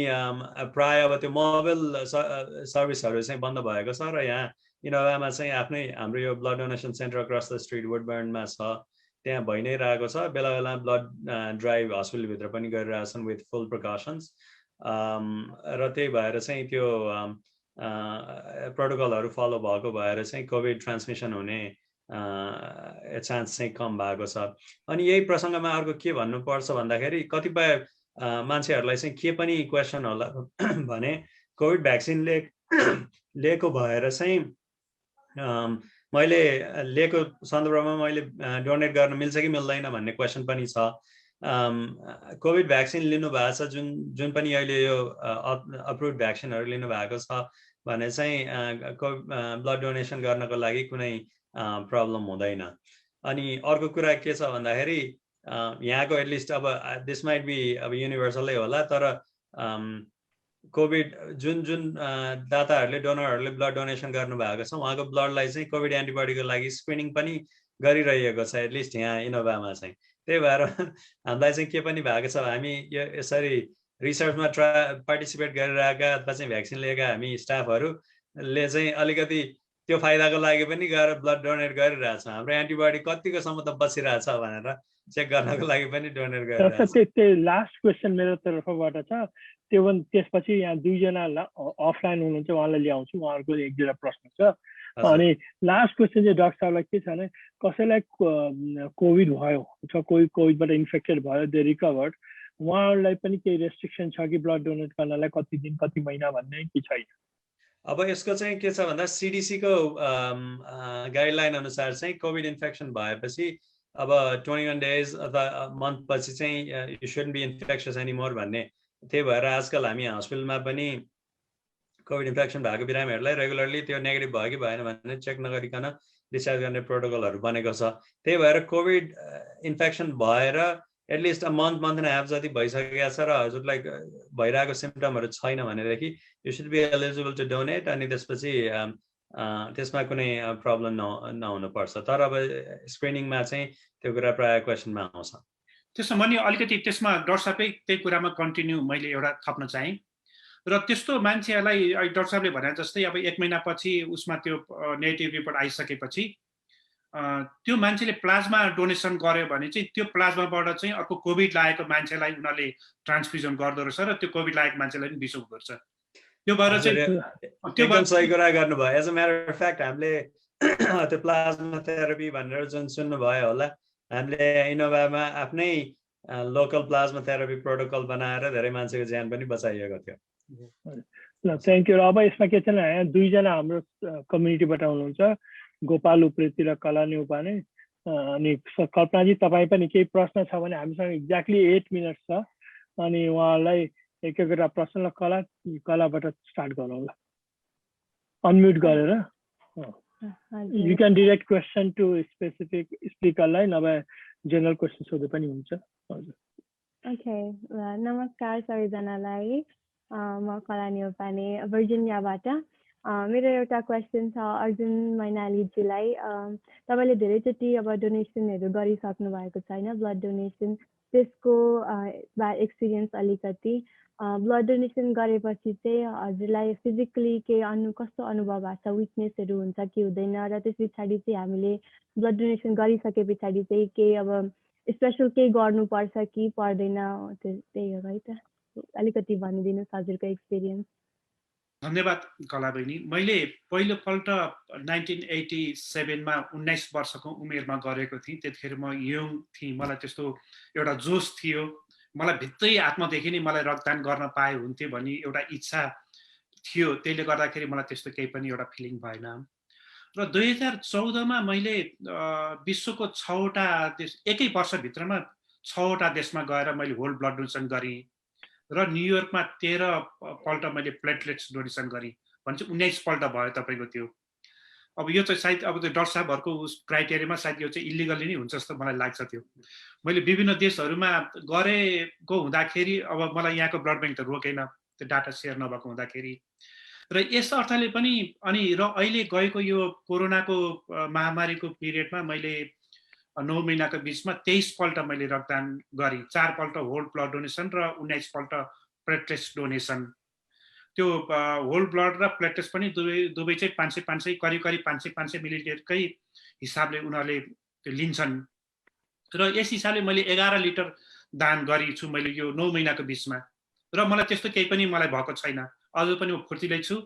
प्राय अब त्यो मोबाइल सर्भिसहरू चाहिँ बन्द भएको छ र यहाँ इनोभामा चाहिँ आफ्नै हाम्रो यो blood donation centre across the street वुडबर्नमा छ, त्यहाँ भइ नै रहेको छ। बेला बेला ब्लड ड्राइभ हस्पिटलभित्र पनि गरिरहेछन् विथ फुल प्रिकसन्स। र त्यही भएर चाहिँ त्यो प्रोटोकलहरू फलो भएको भएर चाहिँ कोभिड ट्रान्समिसन हुने चान्स चाहिँ कम भएको छ। अनि यही प्रसङ्गमा अर्को के भन्नुपर्छ भन्दाखेरि कतिपय मान्छेहरूलाई चाहिँ के पनि क्वेसन होला भने कोभिड भ्याक्सिन लिएको भएर चाहिँ मैले लिएको सन्दर्भमा मैले डोनेट गर्न मिल्छ कि मिल्दैन भन्ने क्वेसन पनि छ। कोभिड भ्याक्सिन लिनु भएको छ जुन पनि अहिले यो अप्रुभड भ्याक्सिनहरू लिनु भएको छ भने चाहिँ ब्लड डोनेसन गर्नको लागि कुनै प्रब्लम हुँदैन। अनि अर्को कुरा के छ भन्दाखेरि यहाँको एटलिस्ट अब दिस माइट बी अब युनिभर्सलै होला, तर कोभिड जुन दाताहरूले डोनरहरूले ब्लड डोनेसन गर्नुभएको छ उहाँको ब्लडलाई चाहिँ कोभिड एन्टिबडीको लागि स्क्रिनिङ पनि गरिरहेको छ एटलिस्ट यहाँ इनोभामा चाहिँ। त्यही भएर हामीलाई चाहिँ के पनि भएको छ, हामी यसरी रिसर्चमा पार्टिसिपेट गरिरहेका अथवा चाहिँ भ्याक्सिन लिएका हामी स्टाफहरूले चाहिँ अलिकति त्यो फाइदाको लागि पनि गएर ब्लड डोनेट गरिरहेछौँ। हाम्रो एन्टिबडी कतिकोसम्म त बचिरहेछ भनेर चेक गर्नको लागि पनि डोनेट गरिरहेछ। त्यो लास्ट क्वेसन मेरो तर्फबाट छ, त्यसपछि यहाँ दुईजना अफलाइन हुनुहुन्छ, उहाँलाई ल्याउँछु, उहाँहरूको एक दुईवटा प्रश्न छ। अनि लास्ट क्वेसन चाहिँ डाक्टर साहबलाई के छ भने कसैलाई कोभिड भयो अथवा कोही कोभिडबाट इन्फेक्टेड भयो, दे रिकभर्ड, उहाँहरूलाई पनि केही रेस्ट्रिक्सन छ कि ब्लड डोनेट गर्नलाई कति दिन कति महिना भन्ने कि छैन? अब यसको चाहिँ के छ भन्दा CDC को गाइडलाइन अनुसार चाहिँ कोभिड इन्फेक्सन भएपछि अब 21 डेज अथवा मन्थ पछि चाहिँ you shouldn't be infectious anymore भन्ने। त्यही भएर आजकल हामी हस्पिटलमा पनि कोभिड इन्फेक्सन भएको बिरामीहरूलाई रेगुलरली त्यो नेगेटिभ भयो कि भएन भनेर चेक नगरिकन डिस्चार्ज गर्ने प्रोटोकलहरू बनेको छ। त्यही भएर कोभिड इन्फेक्सन भएर एटलिस्ट मन्थ एन्ड हाफ जति भइसकेको छ र हजुरलाई भइरहेको सिम्पटमहरू छैन भनेदेखि you should be eligible to donate. अनि त्यसपछि त्यसमा कुनै प्रब्लम नहुनुपर्छ। तर अब स्क्रिनिङमा चाहिँ त्यो कुरा प्रायः क्वेसनमा आउँछ। त्यसमा मैले अलिकति त्यसमा डाक्टर साहबकै त्यही कुरामा कन्टिन्यू मैले एउटा थप्न चाहेँ। र त्यस्तो मान्छेहरूलाई डाक्टर साहबले भने जस्तै अब 1 महिनापछि उसमा त्यो नेगेटिभ रिपोर्ट आइसकेपछि त्यो मान्छेले प्लाज्मा डोनेसन गर्यो भने चाहिँ त्यो प्लाज्माबाट चाहिँ अर्को कोभिड लागेको मान्छेलाई उनीहरूले ट्रान्सफ्युजन गर्दो रहेछ र त्यो कोभिड लागेको मान्छेलाई पनि बिसो हुँदो रहेछ। त्यो भएर चाहिँ एकदम सही कुरा गर्नुभयो। As a matter of fact हामीले त्यो प्लाज्मा थेरापी भनेर जुन सुन्नुभयो होला, हामीले इनोभामा आफ्नै लोकल प्लाज्मा थेरापी प्रोटोकल बनाएर धेरै मान्छेको ज्यान पनि बचाइएको थियो। ल थ्याङ्क यू। अब यसमा के छ भने दुईजना हाम्रो कम्युनिटीबाट हुनुहुन्छ, गोपाल उप्रेती र कला न्यौपाने। अनि कल्पनाजी तपाईँ पनि केही प्रश्न छ भने हामीसँग एक्ज्याक्टली 8 मिनट छ, अनि उहाँलाई एक एकवटा प्रश्न कलाबाट स्टार्ट गरौँ ल। अनम्युट गरेर you can direct question to specific स्पिकरलाई, नभए जेनरल क्वेसन सोधे पनि हुन्छ। हजुर ओके, नमस्कार सबैजनालाई। म कला न्यौपाने भर्जिनियाबाट। मेरो एउटा क्वेसन छ अर्जुन मैनालीजीलाई। तपाईँले धेरैचोटि अब डोनेसनहरू गरिसक्नु भएको छ होइन, ब्लड डोनेसन, त्यसको एक्सपिरियन्स अलिकति। ब्लड डोनेसन गरेपछि चाहिँ हजुरलाई फिजिकली कस्तो अनुभव भएको छ, विकनेसहरू हुन्छ कि हुँदैन, र त्यस पछाडि चाहिँ हामीले ब्लड डोनेसन गरिसके पछाडि चाहिँ केही अब स्पेसल केही गर्नुपर्छ कि पर्दैन, त्यही हो है त, अलिकति भनिदिनुहोस् हजुरको एक्सपिरियन्स। धन्यवाद कला बहिनी। मैले पहिलोपल्ट 1987 मा 19 वर्षको उमेरमा गरेको थिएँ। त्यतिखेर म यङ थिएँ, मलाई त्यस्तो एउटा जोस थियो, मलाई भित्रै आत्मादेखि नै मलाई रक्तदान गर्न पाए हुन्थ्यो भन्ने एउटा इच्छा थियो। त्यसले गर्दाखेरि मलाई त्यस्तो केही पनि एउटा फिलिङ भएन। र 2014 मा मैले विश्वको 6वटा देश, एकै वर्षभित्रमा 6वटा देशमा गएर मैले होल ब्लड डोनेसन गरेँ, र न्युयोर्कमा 13 पल्ट मैले प्लेटलेट्स डोनेसन गरेँ। भने चाहिँ 19 पल्ट भयो तपाईँको त्यो। अब यो चाहिँ सायद अब त्यो डाक्टर साहबहरूको क्राइटेरियामा सायद यो चाहिँ इलिगली नै हुन्छ जस्तो मलाई लाग्छ। त्यो मैले विभिन्न देशहरूमा गरेको हुँदाखेरि अब मलाई यहाँको ब्लड ब्याङ्क त रोकेन, त्यो डाटा सेयर नभएको हुँदाखेरि। र यस अर्थले पनि अनि र अहिले गएको यो कोरोनाको महामारीको पिरियडमा मैले 9 महिनाको बिचमा 23 पल्ट मैले रक्तदान गरेँ। 4 पल्ट होल ब्लड डोनेसन र 19 पल्ट प्लेटलेट्स डोनेसन। त्यो होल ब्लड र प्लेटलेट्स पनि दुवै चाहिँ 500 करिब 500 मिलिलिटरकै हिसाबले उनीहरूले त्यो लिन्छन्। र यस हिसाबले मैले 11 लिटर दान गरेँ छु मैले यो 9 महिनाको बिचमा। र मलाई त्यस्तो केही पनि मलाई भएको छैन। अझ पनि म फुर्तिलै छु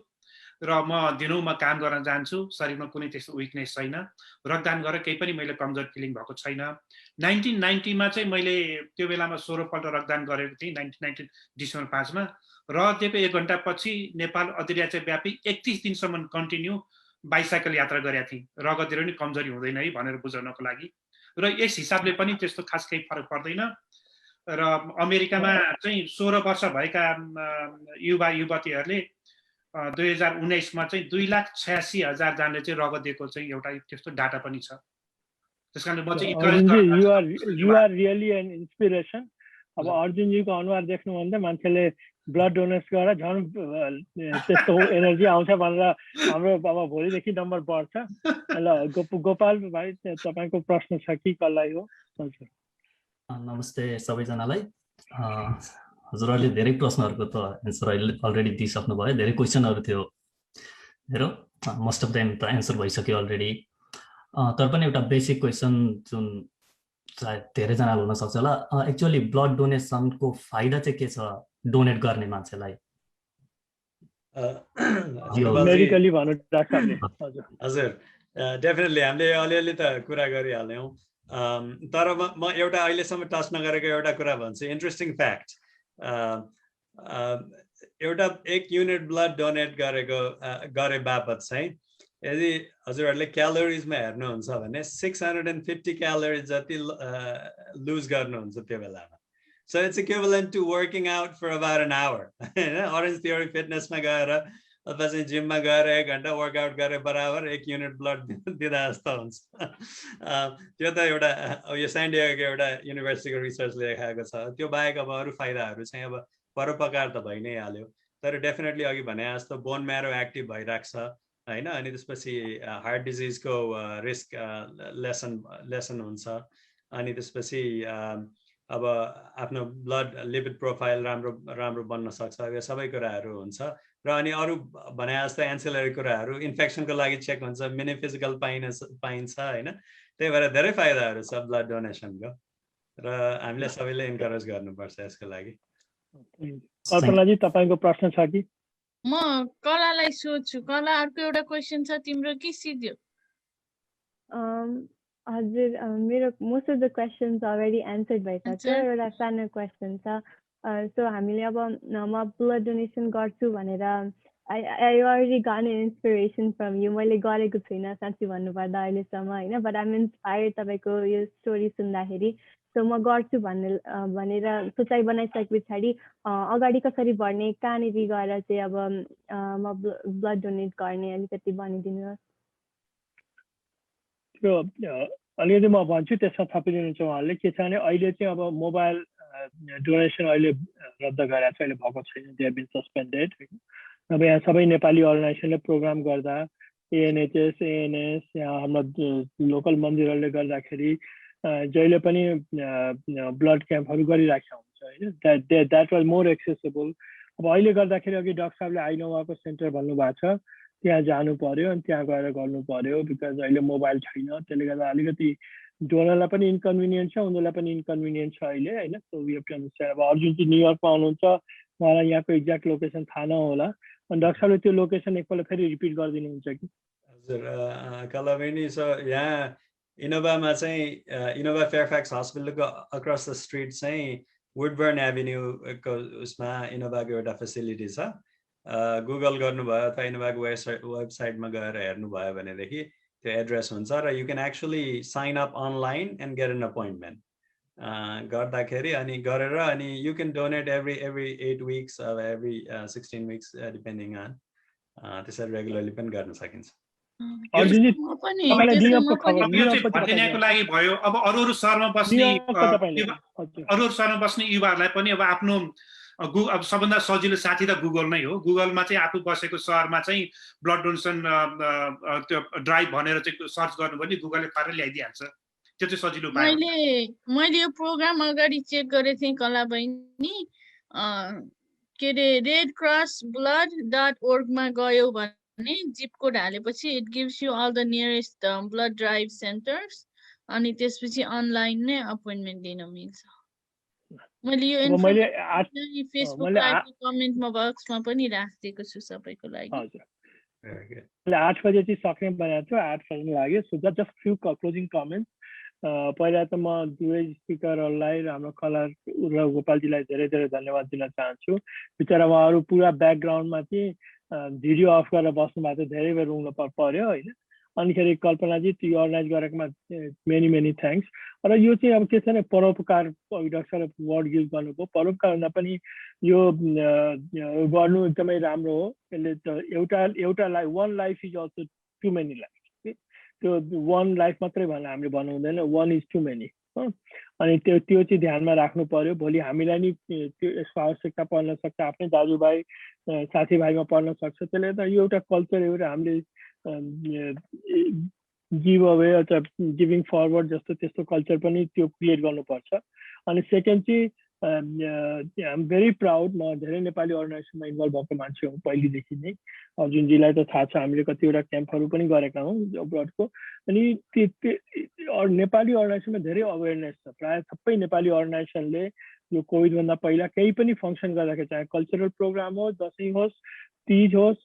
र म दिनौँमा काम गर्न जान्छु। शरीरमा कुनै त्यस्तो विकनेस छैन। रक्तदान गरेर केही पनि मैले कमजोर फिलिङ भएको छैन। 1990 मा चाहिँ मैले त्यो बेलामा 16 पल्ट रक्तदान गरेको थिएँ, 1990 डिसेम्बर 5 मा। र त्यको 1 घण्टापछि नेपाल अधिराज्य व्यापी 31 दिनसम्म कन्टिन्यू बाइसाइकल यात्रा गरेका थिएँ, रगततिर पनि कमजोरी हुँदैन है भनेर बुझाउनको लागि। र यस हिसाबले पनि त्यस्तो खास केही फरक पर्दैन। र अमेरिकामा चाहिँ 16 वर्ष भएका युवा युवतीहरूले 2019 मा चाहिँ 2,86,000 जनाले चाहिँ रगत दिएको चाहिँ एउटा त्यस्तो डाटा पनि छ। त्यसकारण म चाहिँ you are really an inspiration. अब अर्जुनजीको अनुहार देख्नुभन्दा मान्छेले ब्लड डोनेट गरेर झन् त्यस्तो एनर्जी आउँछ भनेर हाम्रो अब भोलिदेखि नम्बर बढ्छ। ल गोपाल भाइ तपाईँको प्रश्न छ कि कसलाई हो? नमस्ते सबैजनालाई। हजुरहरूले धेरै प्रश्नहरूको त एन्सर अलरेडी दिइसक्नु भयो। धेरै क्वेसनहरू थियो मेरो, मोस्ट अफ देम त एन्सर भइसक्यो अलरेडी। तर पनि एउटा बेसिक क्वेसन जुन सायद धेरैजनालाई हुनसक्छ होला, एक्चुअली ब्लड डोनेसनको फाइदा चाहिँ के छ डोनेट गर्ने मान्छेलाई? हजुर डेफिनेटली हामीले अलिअलि त कुरा गरिहाल्यौँ। तर म एउटा अहिलेसम्म टच नगरेको एउटा कुरा भन्छु, इन्ट्रेस्टिङ फ्याक्ट। एउटा 1 युनिट ब्लड डोनेट गरे बापत चाहिँ यदि हजुरहरूले क्यालोरिजमा हेर्नुहुन्छ भने 650 क्यालोरिज जति लुज गर्नुहुन्छ त्यो बेलामा। So it's equivalent to working out for about an hour होइन। अरेन्ज थ्योरी फिटनेसमा गएर अथवा चाहिँ जिममा गएर 1 घन्टा वर्कआउट गरे बराबर 1 युनिट ब्लड दिँदा जस्तो हुन्छ। त्यो त एउटा यो स्यान्डिएगोको एउटा युनिभर्सिटीको रिसर्चले देखाएको छ। त्यो बाहेक अब अरू फाइदाहरू चाहिँ अब परोपकार त भइ नै हाल्यो, तर डेफिनेटली अघि भने जस्तो बोन म्यारो एक्टिभ भइरहेको छ होइन। अनि त्यसपछि हार्ट डिजिजको रिस्क लेसन हुन्छ। अनि त्यसपछि अब आफ्नो ब्लड लिपिड प्रोफाइल राम्रो बन्न सक्छ। यो सबै कुराहरू हुन्छ। र अनि अरू भने जस्तो एन्सिलरी कुराहरू इन्फेक्सनको लागि चेक हुन्छ, मिनी फिजिकल पाइन्छ होइन। त्यही भएर धेरै फाइदाहरू छ ब्लड डोनेसनको र हामीले सबैले इन्करेज गर्नुपर्छ यसको लागि। कल्पनाजी तपाईँको प्रश्न छ कि? म कलालाई सोध्छु। कला अर्को एउटा क्वेसन छ तिम्रो कि सिध्यो? हजुर मेरो most of the questions already answered भइसक्यो एउटा सानो क्वेसन छ सो हामीले अब म ब्लड डोनेसन गर्छु भनेर I already gun inspiration from you मैले गरेको छुइनँ साँच्ची भन्नुपर्दा अहिलेसम्म होइन बट आइम इन्सपायर्ड तपाईँको यो स्टोरी सुन्दाखेरि सो म गर्छु भनेर सोचाइ बनाइसके पछाडि अगाडि कसरी बढ्ने कहाँनिर गएर चाहिँ अब म ब्लड डोनेट गर्ने अलिकति भनिदिनुहोस् त्यो अलिकति म भन्छु त्यसमा थपिदिनुहुन्छ उहाँहरूले के छ भने अहिले चाहिँ अब मोबाइल डोनेसन अहिले रद्द गरेर चाहिँ अहिले भएको छैन दे हेभ बिन सस्पेन्डेड अब यहाँ सबै नेपाली अर्गनाइजेसनले प्रोग्राम गर्दा एएनएचएस एएनएस यहाँ हाम्रो लोकल मन्दिरहरूले गर्दाखेरि जहिले पनि ब्लड क्याम्पहरू गरिराखेका हुन्छ होइन द्याट वाज मोर एक्सेसेबल अब अहिले गर्दाखेरि अघि डाक्टर साहबले आइनोवाको सेन्टर भन्नुभएको छ त्यहाँ जानु पर्यो अनि त्यहाँ गएर गर्नु पर्यो बिकज अहिले मोबाइल छैन त्यसले गर्दा अलिकति डोनरलाई पनि इन्कन्भिनियन्ट छ उनीहरूलाई पनि इन्कन्भिनियन्ट छ अहिले होइन so we have to understand अब अर्जुन चाहिँ न्युयोर्कमा आउनुहुन्छ उहाँलाई यहाँको एक्ज्याक्ट लोकेसन थाहा नहोला अनि डाक्टर साहबले त्यो लोकेसन एकपल्ट फेरि रिपिट गरिदिनुहुन्छ कि हजुर कलाबेनी सो यहाँ इनोभामा चाहिँ इनोभा फेयरफ्याक्स हस्पिटलको अक्रस द स्ट्रिट चाहिँ वुडबर्न एभिन्यूको उसमा इनोभाको एउटा फेसिलिटी छ गुगल गर्नुभयो अथवा इनोभाको वेबसाइटमा गएर हेर्नुभयो भनेदेखि त्यो एड्रेस हुन्छ र you can actually sign up online and get an appointment गर्दाखेरि अनि गरेर अनि you can donate every 8 weeks every 16 weeks depending on त्यसरी रेगुलरली पनि गर्न सकिन्छ भर्जिनियाको लागि भयो अब अरू सहरमा बस्ने युवाहरूलाई पनि अब आफ्नो अब सबभन्दा सजिलो साथी त गुगल नै हो गुगलमा चाहिँ आफू बसेको सहरमा चाहिँ ब्लड डोनेसन त्यो ड्राइभ भनेर चाहिँ सर्च गर्नु भने गुगलले पारेर ल्याइदिइहाल्छ त्यो चाहिँ सजिलो उपाय मैले यो प्रोग्राम अगाडि चेक गरेको थिएँ कला बहिनी के अरे redcrossblood.org मा गयो भने जिप कोड हालेपछि it gives you all the nearest blood drive centers अनि त्यसपछि अनलाइन नै अपोइन्टमेन्ट दिन मिल्छ मैले यो फेसबुक लाइभ कमेन्टमा बक्समा पनि राखिदिएको छु सबैको लागि हजुर 8 बजे चाहिँ सक्ने बनाएको थियो 8 बज्न लाग्यो so just few closing comments पहिला त म दुवै स्पिकरहरूलाई र हाम्रो कला र गोपालजीलाई धेरै धेरै धन्यवाद दिन चाहन्छु बिचरा उहाँहरू पुरा ब्याकग्राउन्डमा चाहिँ भिडियो अफ गरेर बस्नु भएको थियो धेरै बेर रुङ्न पर्यो होइन अनिखेरि कल्पनाजी त्यो अर्गनाइज गरेकोमा मेनी थ्याङ्क्स र यो चाहिँ अब के छ भने परोपकार डाक्टर साहबले वर्ड युज गर्नुभयो परोपकार भन्दा पनि यो गर्नु एकदमै राम्रो हो यसले एउटा life one life is also to many life त्यो वान लाइफ मात्रै भनेर हामीले भन्नु हुँदैन वान इज टु मेनी अनि त्यो चाहिँ ध्यानमा राख्नु पर्यो भोलि हामीलाई नि त्यो यसको आवश्यकता पर्न सक्छ आफ्नै दाजुभाइ साथीभाइमा पर्न सक्छ त्यसले गर्दा यो एउटा कल्चर एउटा हामीले गिभ अवे अथवा गिभिङ फरवर्ड जस्तो त्यस्तो कल्चर पनि त्यो क्रिएट गर्नुपर्छ अनि सेकेन्ड चाहिँ आइ एम भेरी प्राउड म धेरै नेपाली अर्गनाइजेसनमा इन्भल्भ भएको मान्छे हुँ पहिलेदेखि नै अर्जुनजीलाई त थाहा छ हामीले कतिवटा क्याम्पहरू पनि गरेका हौँ ब्लडको अनि नेपाली अर्गनाइजेसनमा धेरै अवेरनेस छ प्रायः सबै नेपाली अर्गनाइजेसनले यो कोभिडभन्दा पहिला केही पनि फङ्सन गर्दाखेरि चाहे कल्चरल प्रोग्राम होस् दसैँ होस् तिज होस्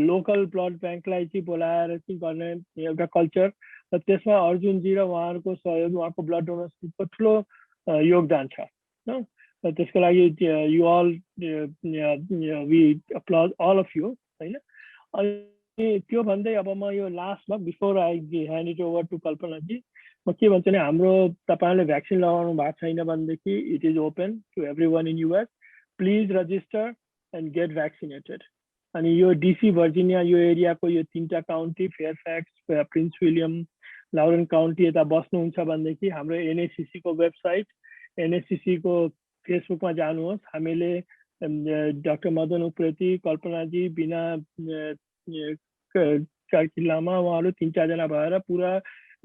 लोकल ब्लड ब्याङ्कलाई चाहिँ बोलाएर चाहिँ गर्ने एउटा कल्चर र त्यसमा अर्जुनजी र उहाँहरूको सहयोग उहाँको ब्लड डोनरसिपको ठुलो योगदान छ त्यसको लागि you all we applaud all of you होइन अनि त्यो भन्दै अब म यो लास्टमा before I hand it over to Kalpanaji म के भन्छु भने हाम्रो तपाईँहरूले भ्याक्सिन लगाउनु भएको छैन भनेदेखि it is open to everyone in US please register and get vaccinated अनि यो डिसी भर्जिनिया यो एरियाको यो 3टा county Fairfax Prince William Loudoun county यता बस्नुहुन्छ भनेदेखि हाम्रो एनएससिसीको वेबसाइट एनएससिसीको फेसबुकमा जानुहोस् हामीले डाक्टर मदन उप्रेती कल्पनाजी बिना कार्किलामा उहाँहरू 3-4 भएर पुरा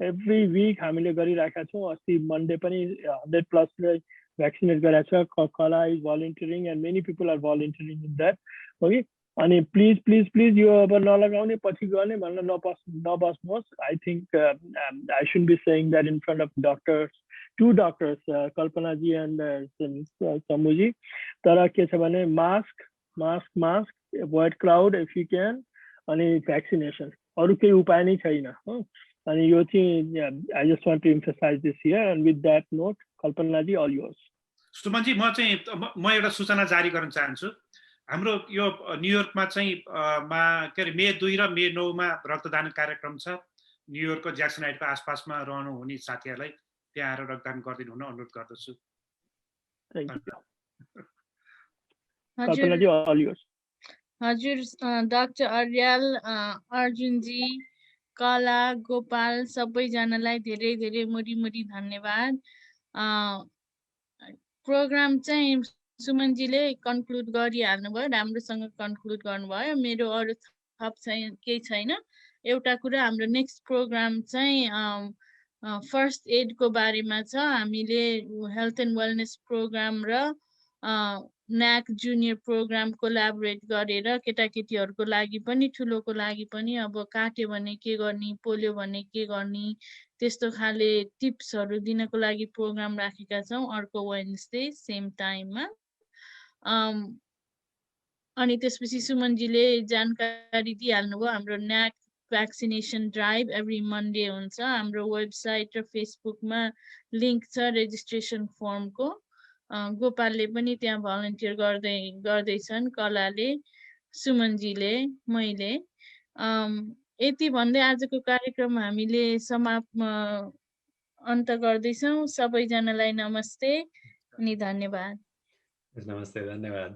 एभ्री विक हामीले गरिरहेका छौँ अस्ति मन्डे पनि 100+ भ्याक्सिनेट गरेका छ Kala is volunteering and many people are volunteering in that हो कि अनि प्लिज यो अब नलगाउने पछि गर्ने भनेर नबस्नुहोस् I think I should be saying that in front of doctors 2 doctors Kalpanaji and Samuji तर के छ भने mask avoid crowd if you can अनि भ्याक्सिनेसन अरू केही उपाय नै छैन हो अनि यो चाहिँ I just want to emphasize this here and with that note Kalpanaji all yours. Sumanji म एउटा सूचना जारी गर्न चाहन्छु। हाम्रो यो न्युयोर्कमा चाहिँ के अरे मे 2 र मे 9 मा रक्तदान कार्यक्रम छ। न्युयोर्कको ज्याक्सन हाइटको आसपासमा रहनु हुने साथीहरूलाई त्यहाँ आएर रक्तदान गरिदिनु हुन अनुरोध गर्दछु। हजुर डाक्टर अर्याल, अर्जुनजी, कला, गोपाल सबैजनालाई धेरै धेरै मुरी मुरी धन्यवाद। प्रोग्राम चाहिँ सुमनजीले कन्क्लुड गरिहाल्नुभयो, राम्रोसँग कन्क्लुड गर्नुभयो। मेरो अरू थप चाहिँ केही छैन। एउटा कुरा, हाम्रो नेक्स्ट प्रोग्राम चाहिँ फर्स्ट एडको बारेमा छ। हामीले हेल्थ एन्ड वेलनेस प्रोग्राम र न्याक जुनियर प्रोग्राम कोलाबोरेट गरेर केटाकेटीहरूको लागि पनि ठुलोको लागि पनि अब काट्यो भने के गर्ने, पोल्यो भने के गर्ने, त्यस्तो खाले टिप्सहरू दिनको लागि प्रोग्राम राखेका छौँ अर्को वेडनेसडे सेम टाइममा। अनि त्यसपछि सुमनजीले जानकारी दिइहाल्नुभयो, हाम्रो न्याक भ्याक्सिनेसन ड्राइभ एभ्री मन्डे हुन्छ। हाम्रो वेबसाइट र फेसबुकमा लिङ्क छ रेजिस्ट्रेसन फर्मको। गोपालले पनि त्यहाँ भलन्टियर गर्दैछन्, कलाले, सुमनजीले, मैले। यति भन्दै आजको कार्यक्रम हामीले अन्त गर्दैछौँ। सबैजनालाई नमस्ते अनि धन्यवाद। नमस्ते, धन्यवाद।